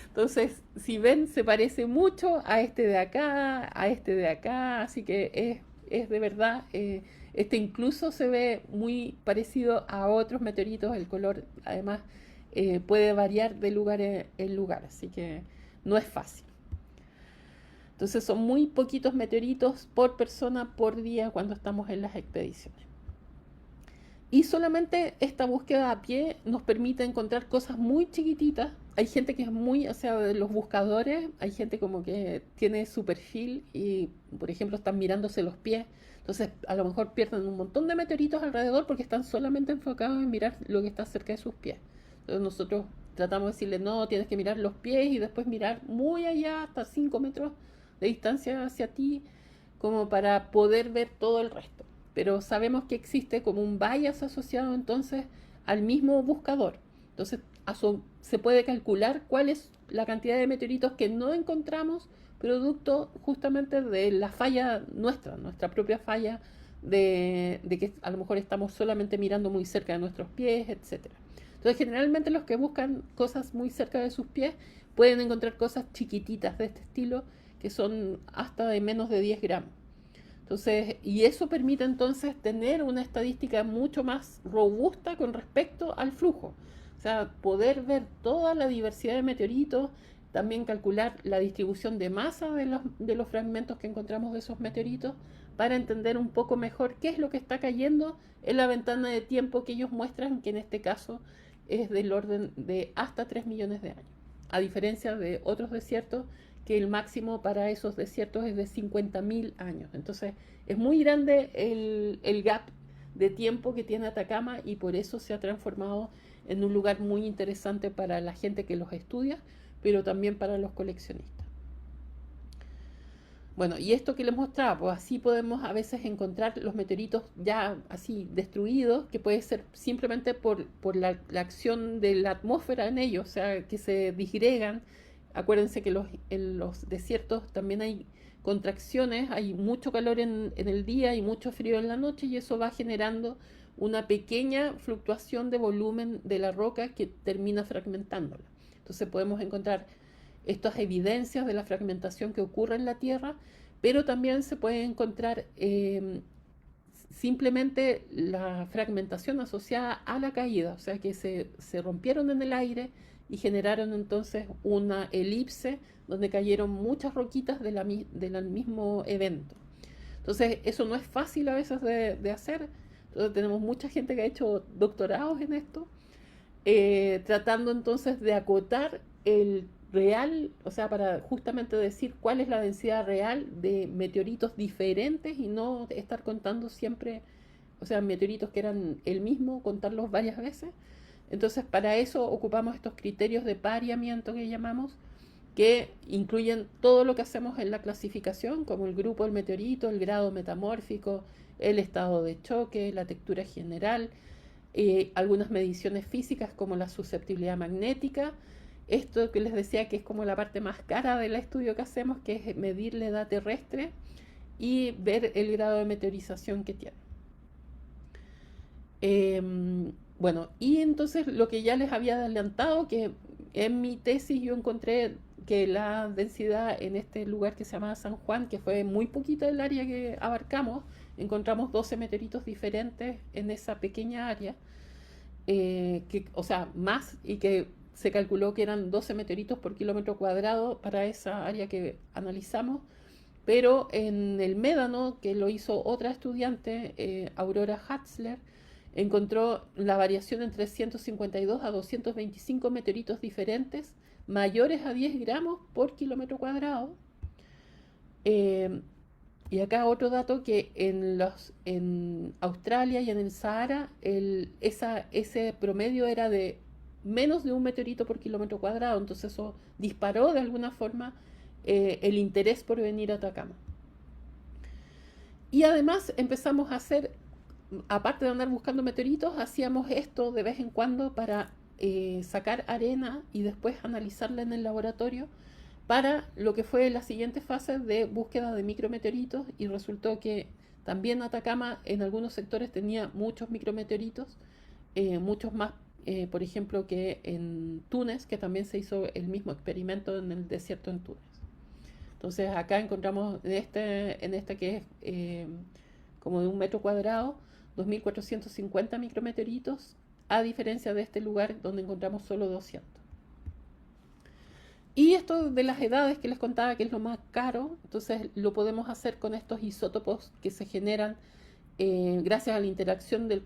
Entonces, si ven, se parece mucho a este de acá, a este de acá, así que es de verdad, este incluso se ve muy parecido a otros meteoritos, el color además puede variar de lugar en lugar, así que no es fácil. Entonces son muy poquitos meteoritos por persona por día cuando estamos en las expediciones. Y solamente esta búsqueda a pie nos permite encontrar cosas muy chiquititas. Hay gente que es muy, o sea, de los buscadores, hay gente como que tiene su perfil y, por ejemplo, están mirándose los pies. Entonces, a lo mejor pierden un montón de meteoritos alrededor porque están solamente enfocados en mirar lo que está cerca de sus pies. Entonces, nosotros tratamos de decirle, no, tienes que mirar los pies y después mirar muy allá, hasta 5 metros de distancia hacia ti, como para poder ver todo el resto. Pero sabemos que existe como un bias asociado entonces al mismo buscador. Entonces se puede calcular cuál es la cantidad de meteoritos que no encontramos producto justamente de la falla nuestra propia falla de que a lo mejor estamos solamente mirando muy cerca de nuestros pies, etc. Entonces generalmente los que buscan cosas muy cerca de sus pies pueden encontrar cosas chiquititas de este estilo que son hasta de menos de 10 gramos. Entonces, y eso permite entonces tener una estadística mucho más robusta con respecto al flujo. O sea, poder ver toda la diversidad de meteoritos, también calcular la distribución de masa de los fragmentos que encontramos de esos meteoritos, para entender un poco mejor qué es lo que está cayendo en la ventana de tiempo que ellos muestran, que en este caso es del orden de hasta 3 millones de años. A diferencia de otros desiertos, que el máximo para esos desiertos es de 50.000 años. Entonces es muy grande el gap de tiempo que tiene Atacama, y por eso se ha transformado en un lugar muy interesante para la gente que los estudia, pero también para los coleccionistas. Bueno, y esto que les mostraba, pues así podemos a veces encontrar los meteoritos ya así destruidos, que puede ser simplemente por la acción de la atmósfera en ellos, o sea, que se disgregan. Acuérdense que en los desiertos también hay contracciones, hay mucho calor en el día y mucho frío en la noche, y eso va generando una pequeña fluctuación de volumen de la roca que termina fragmentándola. Entonces podemos encontrar estas evidencias de la fragmentación que ocurre en la Tierra, pero también se puede encontrar simplemente la fragmentación asociada a la caída, o sea que se rompieron en el aire y generaron entonces una elipse donde cayeron muchas roquitas del mismo evento. Entonces eso no es fácil a veces de hacer. Entonces tenemos mucha gente que ha hecho doctorados en esto, tratando entonces de acotar el real, o sea, para justamente decir cuál es la densidad real de meteoritos diferentes, y no estar contando siempre, o sea, meteoritos que eran el mismo, contarlos varias veces. Entonces, para eso ocupamos estos criterios de pareamiento que llamamos, que incluyen todo lo que hacemos en la clasificación, como el grupo del meteorito, el grado metamórfico, el estado de choque, la textura general, algunas mediciones físicas como la susceptibilidad magnética. Esto que les decía que es como la parte más cara del estudio que hacemos, que es medir la edad terrestre y ver el grado de meteorización que tiene. Bueno, y entonces lo que ya les había adelantado, que en mi tesis yo encontré que la densidad en este lugar que se llama San Juan, que fue muy poquita el área que abarcamos, encontramos 12 meteoritos diferentes en esa pequeña área, o sea, más, y que se calculó que eran 12 meteoritos por kilómetro cuadrado para esa área que analizamos. Pero en el médano, que lo hizo otra estudiante, Aurora Hatzler, encontró la variación entre 152 a 225 meteoritos diferentes, mayores a 10 gramos por kilómetro cuadrado. Y acá otro dato, que en Australia y en el Sahara ese promedio era de menos de un meteorito por kilómetro cuadrado. Entonces eso disparó de alguna forma el interés por venir a Atacama. Y además empezamos a hacer, aparte de andar buscando meteoritos, hacíamos esto de vez en cuando para sacar arena y después analizarla en el laboratorio para lo que fue la siguiente fase de búsqueda de micrometeoritos, y resultó que también Atacama en algunos sectores tenía muchos micrometeoritos, muchos más, por ejemplo, que en Túnez, que también se hizo el mismo experimento en el desierto en Túnez. Entonces acá encontramos en este que es como de 1 metro cuadrado, 2.450 micrometeoritos, a diferencia de este lugar donde encontramos solo 200. Y esto de las edades que les contaba, que es lo más caro, entonces lo podemos hacer con estos isótopos que se generan gracias a la interacción de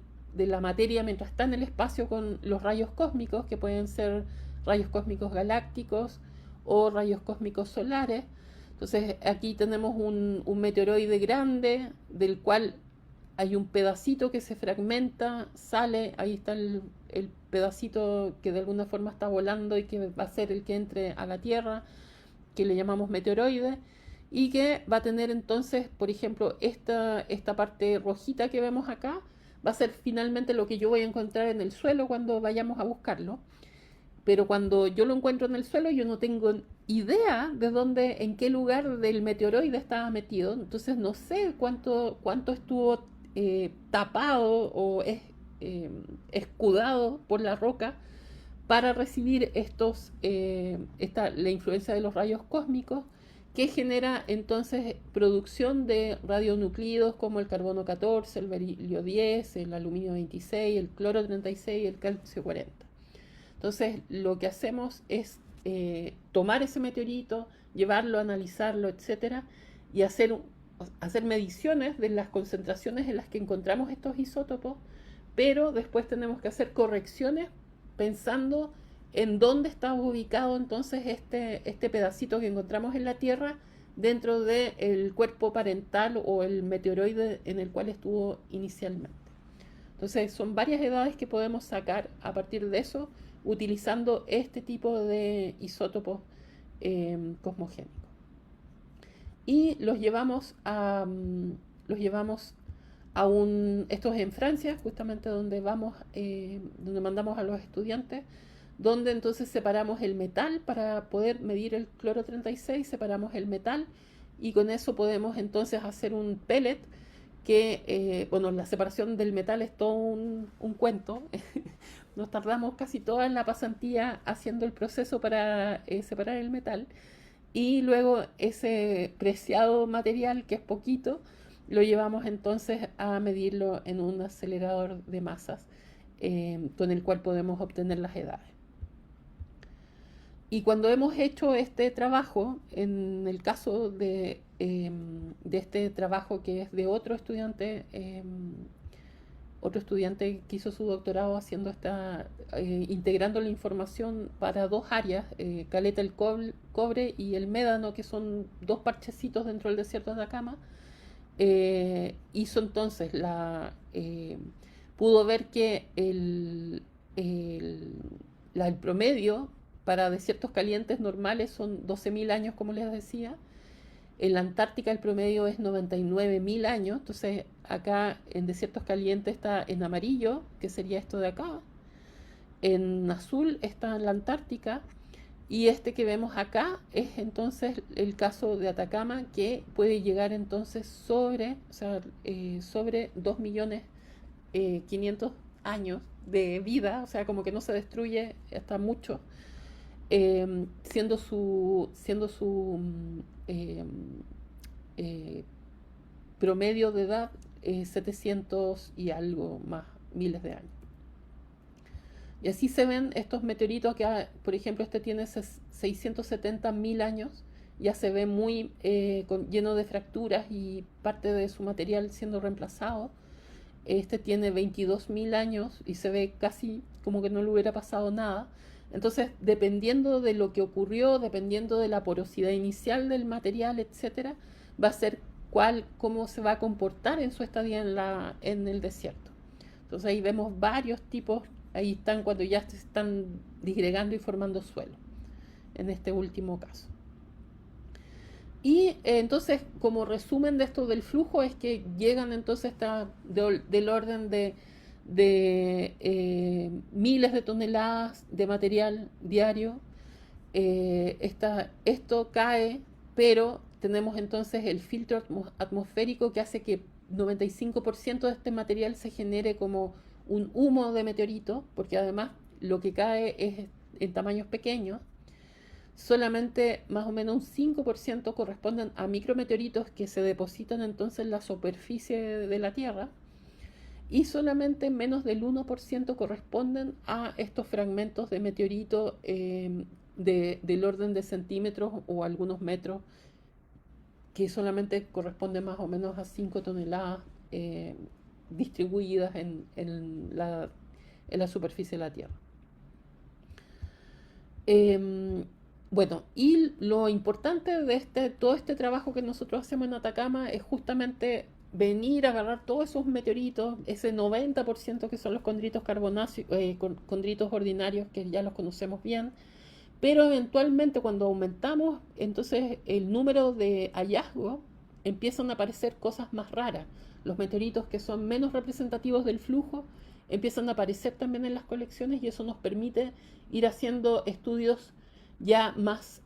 la materia mientras está en el espacio con los rayos cósmicos, que pueden ser rayos cósmicos galácticos o rayos cósmicos solares. Entonces aquí tenemos un meteoroide grande, del cual hay un pedacito que se fragmenta, sale, ahí está el pedacito que de alguna forma está volando y que va a ser el que entre a la Tierra, que le llamamos meteoroide, y que va a tener entonces, por ejemplo, esta parte rojita que vemos acá, va a ser finalmente lo que yo voy a encontrar en el suelo cuando vayamos a buscarlo. Pero cuando yo lo encuentro en el suelo, yo no tengo idea de dónde, en qué lugar del meteoroide estaba metido. Entonces no sé cuánto estuvo tapado o escudado por la roca para recibir la influencia de los rayos cósmicos, que genera entonces producción de radionuclidos como el carbono 14, el berilio 10, el aluminio 26, el cloro 36 y el calcio 40. Entonces lo que hacemos es tomar ese meteorito, llevarlo, analizarlo, etcétera, y hacer mediciones de las concentraciones en las que encontramos estos isótopos, pero después tenemos que hacer correcciones pensando en dónde está ubicado entonces este pedacito que encontramos en la Tierra dentro del cuerpo parental o el meteoroide en el cual estuvo inicialmente. Entonces son varias edades que podemos sacar a partir de eso utilizando este tipo de isótopos cosmogénicos. Y los llevamos a esto es en Francia, justamente donde mandamos a los estudiantes, donde entonces separamos el metal para poder medir el cloro 36, separamos el metal y con eso podemos entonces hacer un pellet que, la separación del metal es todo un cuento. Nos tardamos casi toda en la pasantía haciendo el proceso para separar el metal y luego ese preciado material, que es poquito, lo llevamos entonces a medirlo en un acelerador de masas con el cual podemos obtener las edades. Y cuando hemos hecho este trabajo, en el caso de este trabajo que es de otro estudiante que hizo su doctorado haciendo integrando la información para dos áreas, Caleta el cobre y el médano, que son dos parchecitos dentro del desierto de Atacama. Hizo entonces pudo ver que el promedio para desiertos calientes normales son 12.000 años, como les decía. En la Antártica el promedio es 99.000 años. Entonces acá en desiertos calientes está en amarillo, que sería esto de acá. En azul está en la Antártica. Y este que vemos acá es entonces el caso de Atacama, que puede llegar entonces sobre 2.500.000 años de vida, o sea, como que no se destruye hasta mucho, siendo su promedio de edad 700 y algo más miles de años. Y así se ven estos meteoritos que, por ejemplo, este tiene 670.000 años, ya se ve muy lleno de fracturas y parte de su material siendo reemplazado. Este tiene 22.000 años y se ve casi como que no le hubiera pasado nada. Entonces, dependiendo de lo que ocurrió, dependiendo de la porosidad inicial del material, etcétera, va a ser cómo se va a comportar en su estadía en el desierto. Entonces ahí vemos varios tipos. Ahí están cuando ya se están disgregando y formando suelo, en este último caso. Y entonces, como resumen de esto del flujo, es que llegan entonces del orden de miles de toneladas de material diario. Esto cae, pero tenemos entonces el filtro atmosférico que hace que 95% de este material se genere como un humo de meteorito, porque además lo que cae es en tamaños pequeños. Solamente más o menos un 5% corresponden a micrometeoritos que se depositan entonces en la superficie de la Tierra, y solamente menos del 1% corresponden a estos fragmentos de meteorito del orden de centímetros o algunos metros, que solamente corresponden más o menos a 5 toneladas distribuidas en la superficie de la Tierra. Bueno, y lo importante de todo este trabajo que nosotros hacemos en Atacama es justamente venir a agarrar todos esos meteoritos, ese 90% que son los condritos carbonáceos, condritos ordinarios, que ya los conocemos bien, pero eventualmente cuando aumentamos entonces el número de hallazgos, empiezan a aparecer cosas más raras. Los meteoritos que son menos representativos del flujo empiezan a aparecer también en las colecciones, y eso nos permite ir haciendo estudios ya más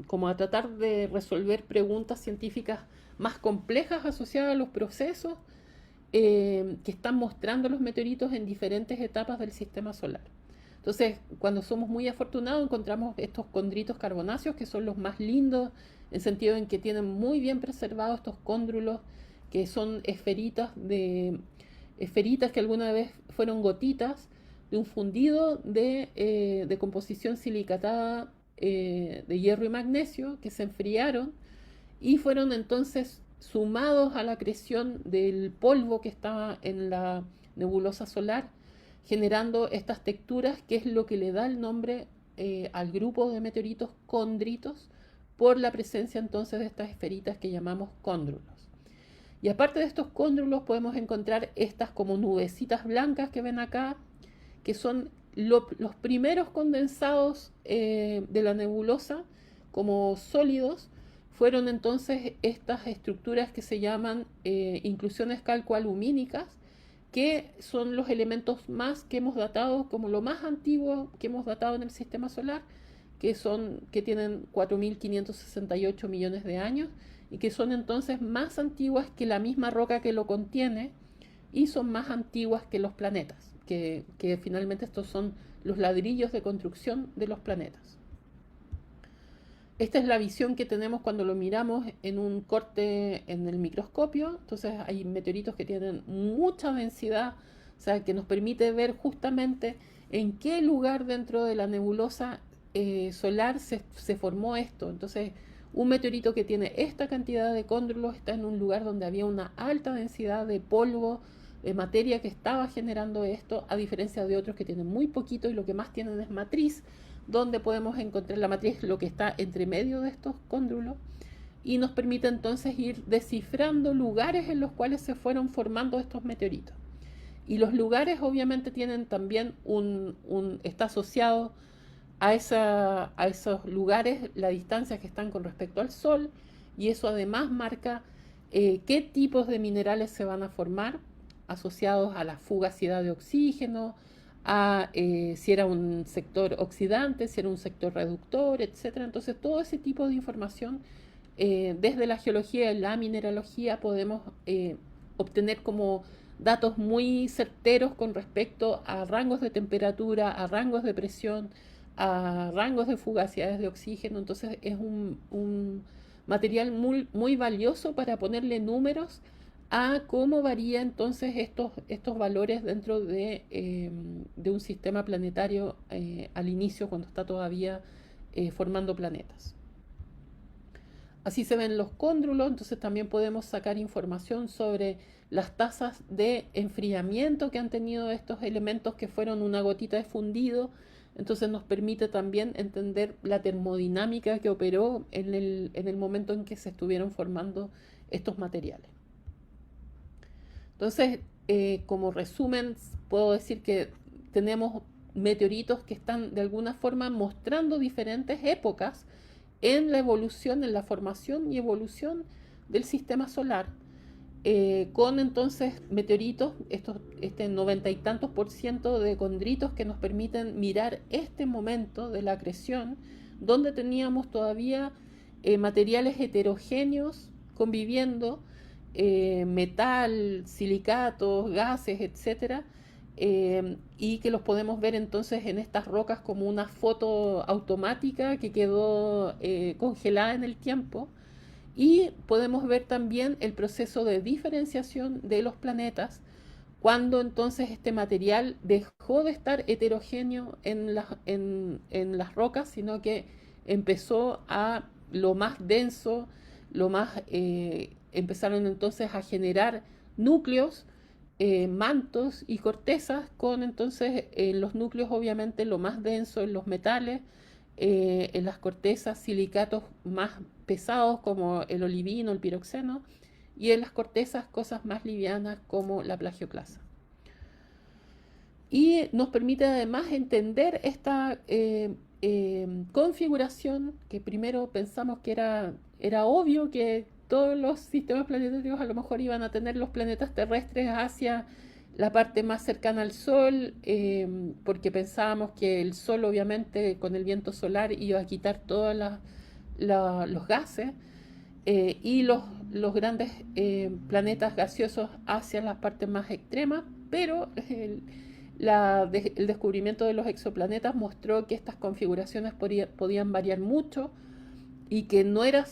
como a tratar de resolver preguntas científicas más complejas asociadas a los procesos que están mostrando los meteoritos en diferentes etapas del sistema solar. Entonces, cuando somos muy afortunados, encontramos estos condritos carbonáceos, que son los más lindos, en el sentido en que tienen muy bien preservados estos cóndrulos, que son esferitas que alguna vez fueron gotitas de un fundido de composición silicatada de hierro y magnesio, que se enfriaron y fueron entonces sumados a la acreción del polvo que estaba en la nebulosa solar, generando estas texturas, que es lo que le da el nombre al grupo de meteoritos cóndritos, por la presencia entonces de estas esferitas que llamamos cóndrulos. Y aparte de estos cóndrulos podemos encontrar estas como nubecitas blancas que ven acá, que son los primeros condensados de la nebulosa como sólidos. Fueron entonces estas estructuras que se llaman inclusiones calcoalumínicas, que son los elementos más que hemos datado, como lo más antiguo que hemos datado en el sistema solar, que tienen 4.568 millones de años y que son entonces más antiguas que la misma roca que lo contiene, y son más antiguas que los planetas, que finalmente estos son los ladrillos de construcción de los planetas. Esta es la visión que tenemos cuando lo miramos en un corte en el microscopio. Entonces hay meteoritos que tienen mucha densidad, o sea, que nos permite ver justamente en qué lugar dentro de la nebulosa solar se formó esto. Entonces, un meteorito que tiene esta cantidad de cóndrulos está en un lugar donde había una alta densidad de polvo, de materia que estaba generando esto, a diferencia de otros que tienen muy poquito y lo que más tienen es matriz, donde podemos encontrar la matriz, lo que está entre medio de estos cóndrulos, y nos permite entonces ir descifrando lugares en los cuales se fueron formando estos meteoritos. Y los lugares obviamente tienen también está asociado a esos lugares la distancia que están con respecto al Sol, y eso además marca qué tipos de minerales se van a formar, asociados a la fugacidad de oxígeno, a si era un sector oxidante, si era un sector reductor, etc. Entonces todo ese tipo de información desde la geología y la mineralogía podemos obtener como datos muy certeros con respecto a rangos de temperatura, a rangos de presión, a rangos de fugacidades de oxígeno. Entonces es un material muy, muy valioso para ponerle números a cómo varía entonces estos valores dentro de un sistema planetario al inicio, cuando está todavía formando planetas. Así se ven los cóndrulos. Entonces también podemos sacar información sobre las tasas de enfriamiento que han tenido estos elementos que fueron una gotita de fundido. Entonces nos permite también entender la termodinámica que operó en el momento en que se estuvieron formando estos materiales. Entonces, como resumen, puedo decir que tenemos meteoritos que están de alguna forma mostrando diferentes épocas en la evolución, en la formación y evolución del sistema solar, con entonces meteoritos, este 90 y tantos % de condritos que nos permiten mirar este momento de la acreción, donde teníamos todavía materiales heterogéneos conviviendo, metal, silicatos, gases, etcétera, y que los podemos ver entonces en estas rocas como una foto automática que quedó congelada en el tiempo. Y podemos ver también el proceso de diferenciación de los planetas, cuando entonces este material dejó de estar heterogéneo en las rocas, sino que empezó a lo más denso, empezaron entonces a generar núcleos, mantos y cortezas, con entonces en los núcleos obviamente lo más denso en los metales, en las cortezas silicatos más pesados como el olivino, el piroxeno, y en las cortezas cosas más livianas como la plagioclasa. Y nos permite además entender esta configuración, que primero pensamos que era obvio que todos los sistemas planetarios a lo mejor iban a tener los planetas terrestres hacia la parte más cercana al Sol, porque pensábamos que el Sol obviamente con el viento solar iba a quitar todos los gases, y los grandes planetas gaseosos hacia las partes más extremas, pero El descubrimiento de los exoplanetas mostró que estas configuraciones podían variar mucho y que no era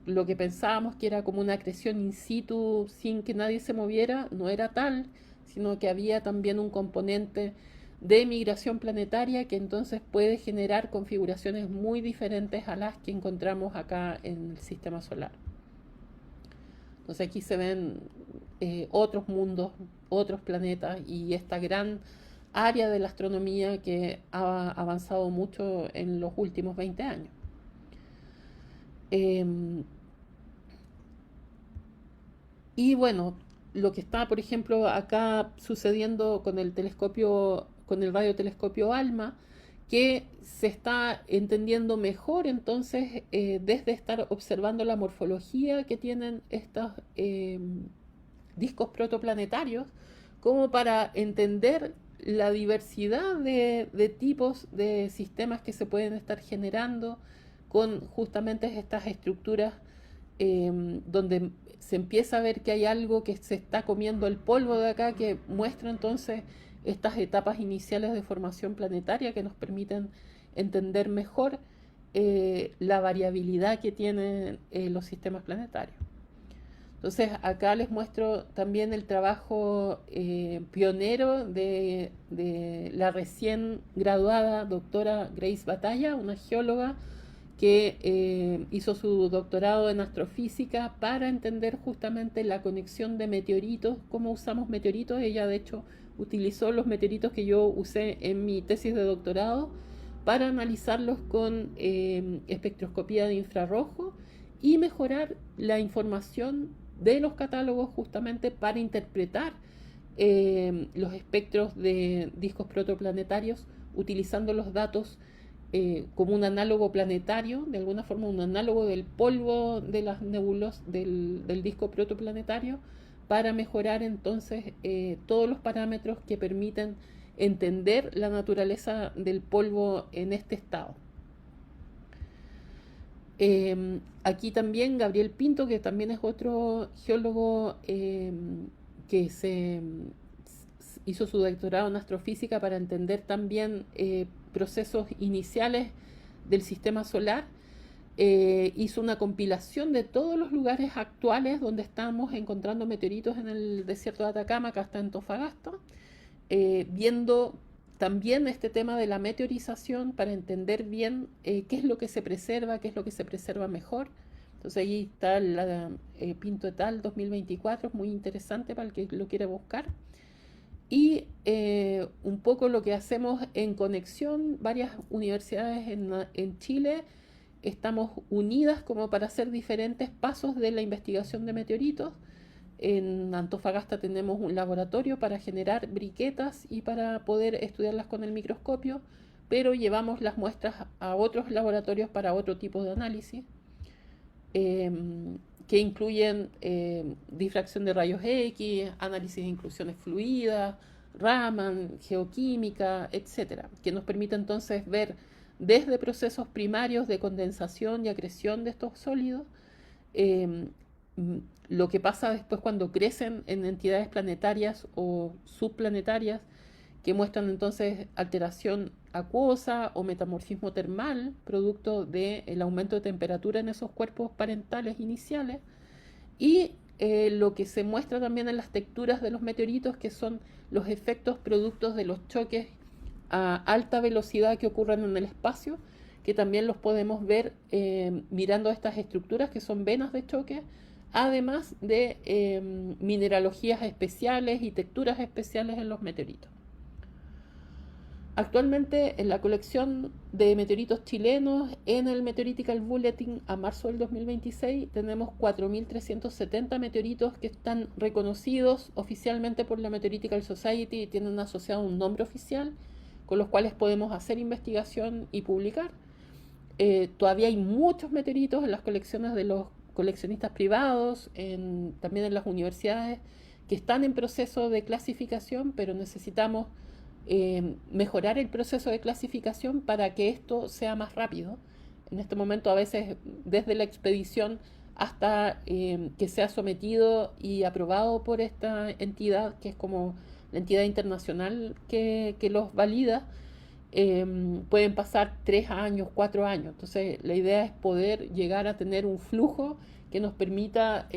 lo que pensábamos que era como una acreción in situ sin que nadie se moviera, no era tal, sino que había también un componente de migración planetaria que entonces puede generar configuraciones muy diferentes a las que encontramos acá en el sistema solar. Entonces aquí se ven otros mundos, otros planetas y esta gran área de la astronomía que ha avanzado mucho en los últimos 20 años. Y bueno, lo que está, por ejemplo, acá sucediendo con el telescopio, con el radiotelescopio ALMA, que se está entendiendo mejor entonces desde estar observando la morfología que tienen estos discos protoplanetarios, como para entender la diversidad de tipos de sistemas que se pueden estar generando con justamente estas estructuras donde se empieza a ver que hay algo que se está comiendo el polvo de acá, que muestra entonces estas etapas iniciales de formación planetaria que nos permiten entender mejor la variabilidad que tienen los sistemas planetarios. Entonces acá les muestro también el trabajo pionero de la recién graduada doctora Grace Batalla, una geóloga que hizo su doctorado en astrofísica para entender justamente la conexión de meteoritos, cómo usamos meteoritos. Ella de hecho utilizó los meteoritos que yo usé en mi tesis de doctorado para analizarlos con espectroscopía de infrarrojo y mejorar la información de los catálogos justamente para interpretar los espectros de discos protoplanetarios utilizando los datos como un análogo planetario, de alguna forma un análogo del polvo de las nebulosas del disco protoplanetario, para mejorar entonces todos los parámetros que permiten entender la naturaleza del polvo en este estado. Aquí también Gabriel Pinto, que también es otro geólogo que hizo su doctorado en astrofísica para entender también procesos iniciales del sistema solar. Hizo una compilación de todos los lugares actuales donde estamos encontrando meteoritos en el desierto de Atacama, acá está Antofagasta, viendo también este tema de la meteorización para entender bien qué es lo que se preserva, qué es lo que se preserva mejor. Entonces ahí está la Pinto et al. 2024, es muy interesante para el que lo quiera buscar. Y un poco lo que hacemos en conexión, varias universidades en Chile, estamos unidas como para hacer diferentes pasos de la investigación de meteoritos. En Antofagasta tenemos un laboratorio para generar briquetas y para poder estudiarlas con el microscopio, pero llevamos las muestras a otros laboratorios para otro tipo de análisis, que incluyen difracción de rayos X, análisis de inclusiones fluidas, Raman, geoquímica, etcétera, que nos permite entonces ver desde procesos primarios de condensación y acreción de estos sólidos, lo que pasa después cuando crecen en entidades planetarias o subplanetarias, que muestran entonces alteración acuosa o metamorfismo termal, producto del aumento de temperatura en esos cuerpos parentales iniciales, y lo que se muestra también en las texturas de los meteoritos, que son los efectos productos de los choques a alta velocidad que ocurren en el espacio, que también los podemos ver mirando estas estructuras que son venas de choque, además de mineralogías especiales y texturas especiales en los meteoritos. Actualmente en la colección de meteoritos chilenos en el Meteoritical Bulletin a marzo del 2026 tenemos 4.370 meteoritos que están reconocidos oficialmente por la Meteoritical Society y tienen asociado un nombre oficial con los cuales podemos hacer investigación y publicar. Todavía hay muchos meteoritos en las colecciones de los coleccionistas privados, también en las universidades, que están en proceso de clasificación, pero necesitamos mejorar el proceso de clasificación para que esto sea más rápido. En este momento a veces desde la expedición hasta que sea sometido y aprobado por esta entidad, que es como la entidad internacional que los valida, pueden pasar 3 años, 4 años. Entonces, la idea es poder llegar a tener un flujo que nos permita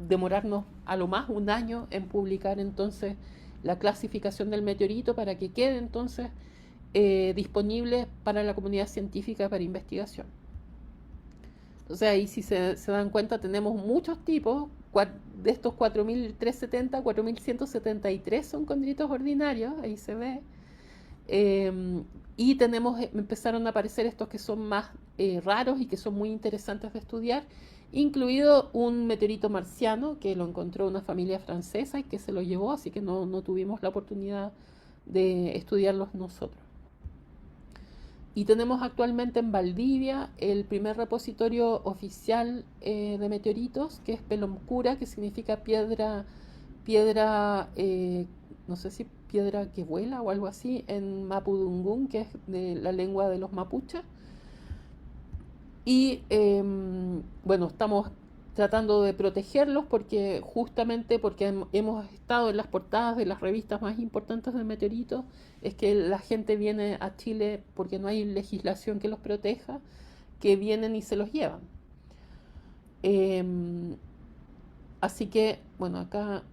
demorarnos a lo más un año en publicar entonces la clasificación del meteorito para que quede entonces disponible para la comunidad científica para investigación. Entonces ahí si se dan cuenta tenemos muchos tipos, de estos 4.370, 4.173 son condritos ordinarios, ahí se ve. Y empezaron a aparecer estos que son más raros y que son muy interesantes de estudiar, incluido un meteorito marciano que lo encontró una familia francesa y que se lo llevó, así que no tuvimos la oportunidad de estudiarlos nosotros. Y tenemos actualmente en Valdivia el primer repositorio oficial de meteoritos, que es Pelomcura, que significa piedra, no sé si piedra que vuela o algo así, en Mapudungún, que es de la lengua de los mapuches. Y bueno, estamos tratando de protegerlos justamente porque hemos estado en las portadas de las revistas más importantes de meteoritos, es que la gente viene a Chile porque no hay legislación que los proteja, que vienen y se los llevan. Así que, bueno, acá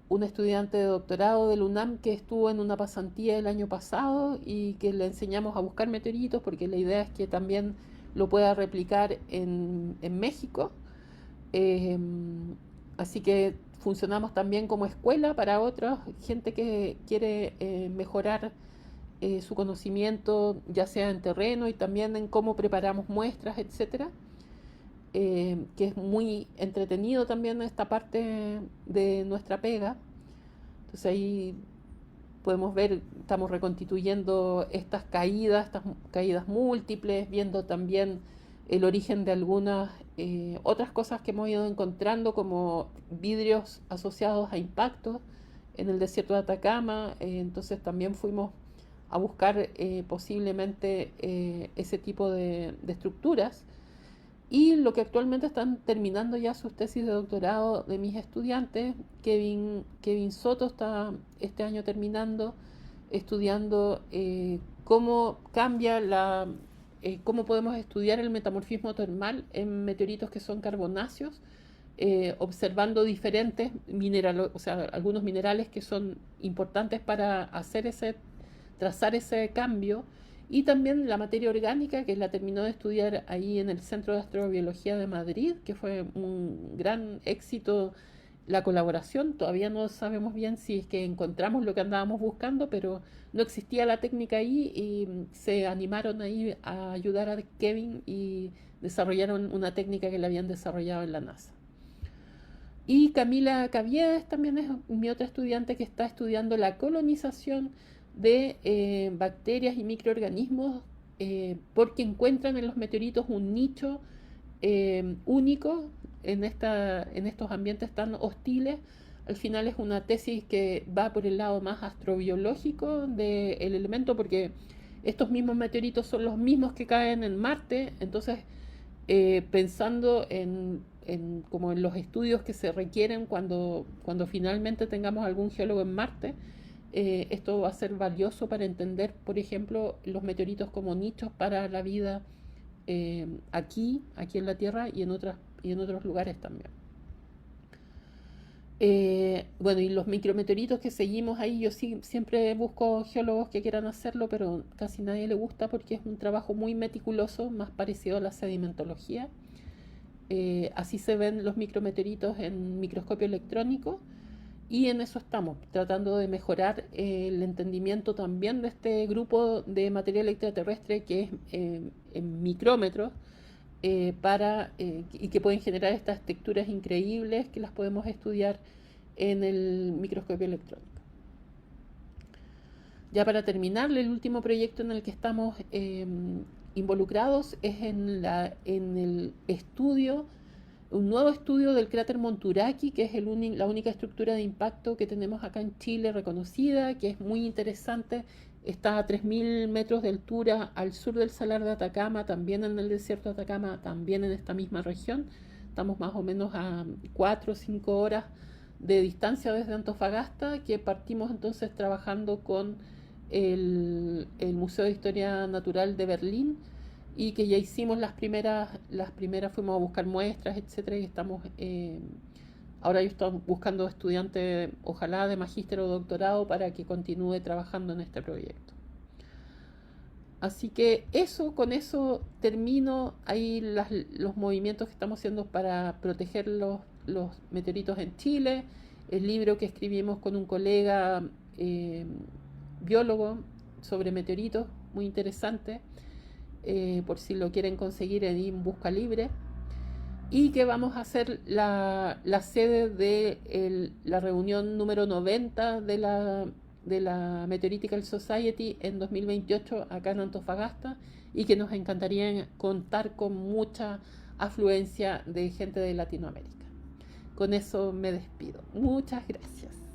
un estudiante de doctorado del UNAM que estuvo en una pasantía el año pasado y que le enseñamos a buscar meteoritos porque la idea es que también lo pueda replicar en México. Así que funcionamos también como escuela para otra gente que quiere mejorar su conocimiento, ya sea en terreno y también en cómo preparamos muestras, etcétera. Que es muy entretenido también esta parte de nuestra pega. Entonces ahí podemos ver, estamos reconstituyendo estas caídas múltiples, viendo también el origen de algunas otras cosas que hemos ido encontrando, como vidrios asociados a impactos en el desierto de Atacama. Entonces también fuimos a buscar posiblemente ese tipo de estructuras. Y lo que actualmente están terminando ya sus tesis de doctorado de mis estudiantes, Kevin Soto está este año terminando, estudiando cómo cambia cómo podemos estudiar el metamorfismo termal en meteoritos que son carbonáceos, observando diferentes minerales, o sea, algunos minerales que son importantes para trazar ese cambio. Y también la materia orgánica, que la terminó de estudiar ahí en el Centro de Astrobiología de Madrid, que fue un gran éxito la colaboración. Todavía no sabemos bien si es que encontramos lo que andábamos buscando, pero no existía la técnica ahí y se animaron ahí a ayudar a Kevin y desarrollaron una técnica que le habían desarrollado en la NASA. Y Camila Caviedes también es mi otra estudiante que está estudiando la colonización de bacterias y microorganismos porque encuentran en los meteoritos un nicho único en estos ambientes tan hostiles. Al final es una tesis que va por el lado más astrobiológico del elemento, porque estos mismos meteoritos son los mismos que caen en Marte. Entonces, pensando como en los estudios que se requieren cuando finalmente tengamos algún geólogo en Marte, esto va a ser valioso para entender, por ejemplo, los meteoritos como nichos para la vida aquí en la Tierra y en otros lugares también. Bueno, y los micrometeoritos que seguimos ahí, yo siempre busco geólogos que quieran hacerlo, pero casi nadie le gusta porque es un trabajo muy meticuloso, más parecido a la sedimentología. Así se ven los micrometeoritos en microscopio electrónico. Y en eso estamos, tratando de mejorar el entendimiento también de este grupo de material extraterrestre que es en micrómetros y que pueden generar estas texturas increíbles que las podemos estudiar en el microscopio electrónico. Ya para terminar, el último proyecto en el que estamos involucrados es en el estudio, un nuevo estudio del cráter Monturaqui, que es la única estructura de impacto que tenemos acá en Chile reconocida, que es muy interesante. Está a 3.000 metros de altura al sur del Salar de Atacama, también en el desierto de Atacama, también en esta misma región. Estamos más o menos a 4 o 5 horas de distancia desde Antofagasta, que partimos entonces trabajando con el Museo de Historia Natural de Berlín y que ya hicimos las primeras fuimos a buscar muestras, etcétera, y estamos, ahora yo estoy buscando estudiantes, ojalá de magíster o doctorado, para que continúe trabajando en este proyecto. Así que con eso termino ahí los movimientos que estamos haciendo para proteger los meteoritos en Chile, el libro que escribimos con un colega biólogo sobre meteoritos, muy interesante, por si lo quieren conseguir en Busca Libre, y que vamos a hacer la sede de la reunión número 90 de la Meteoritical Society en 2028 acá en Antofagasta, y que nos encantaría contar con mucha afluencia de gente de Latinoamérica. Con eso me despido. Muchas gracias.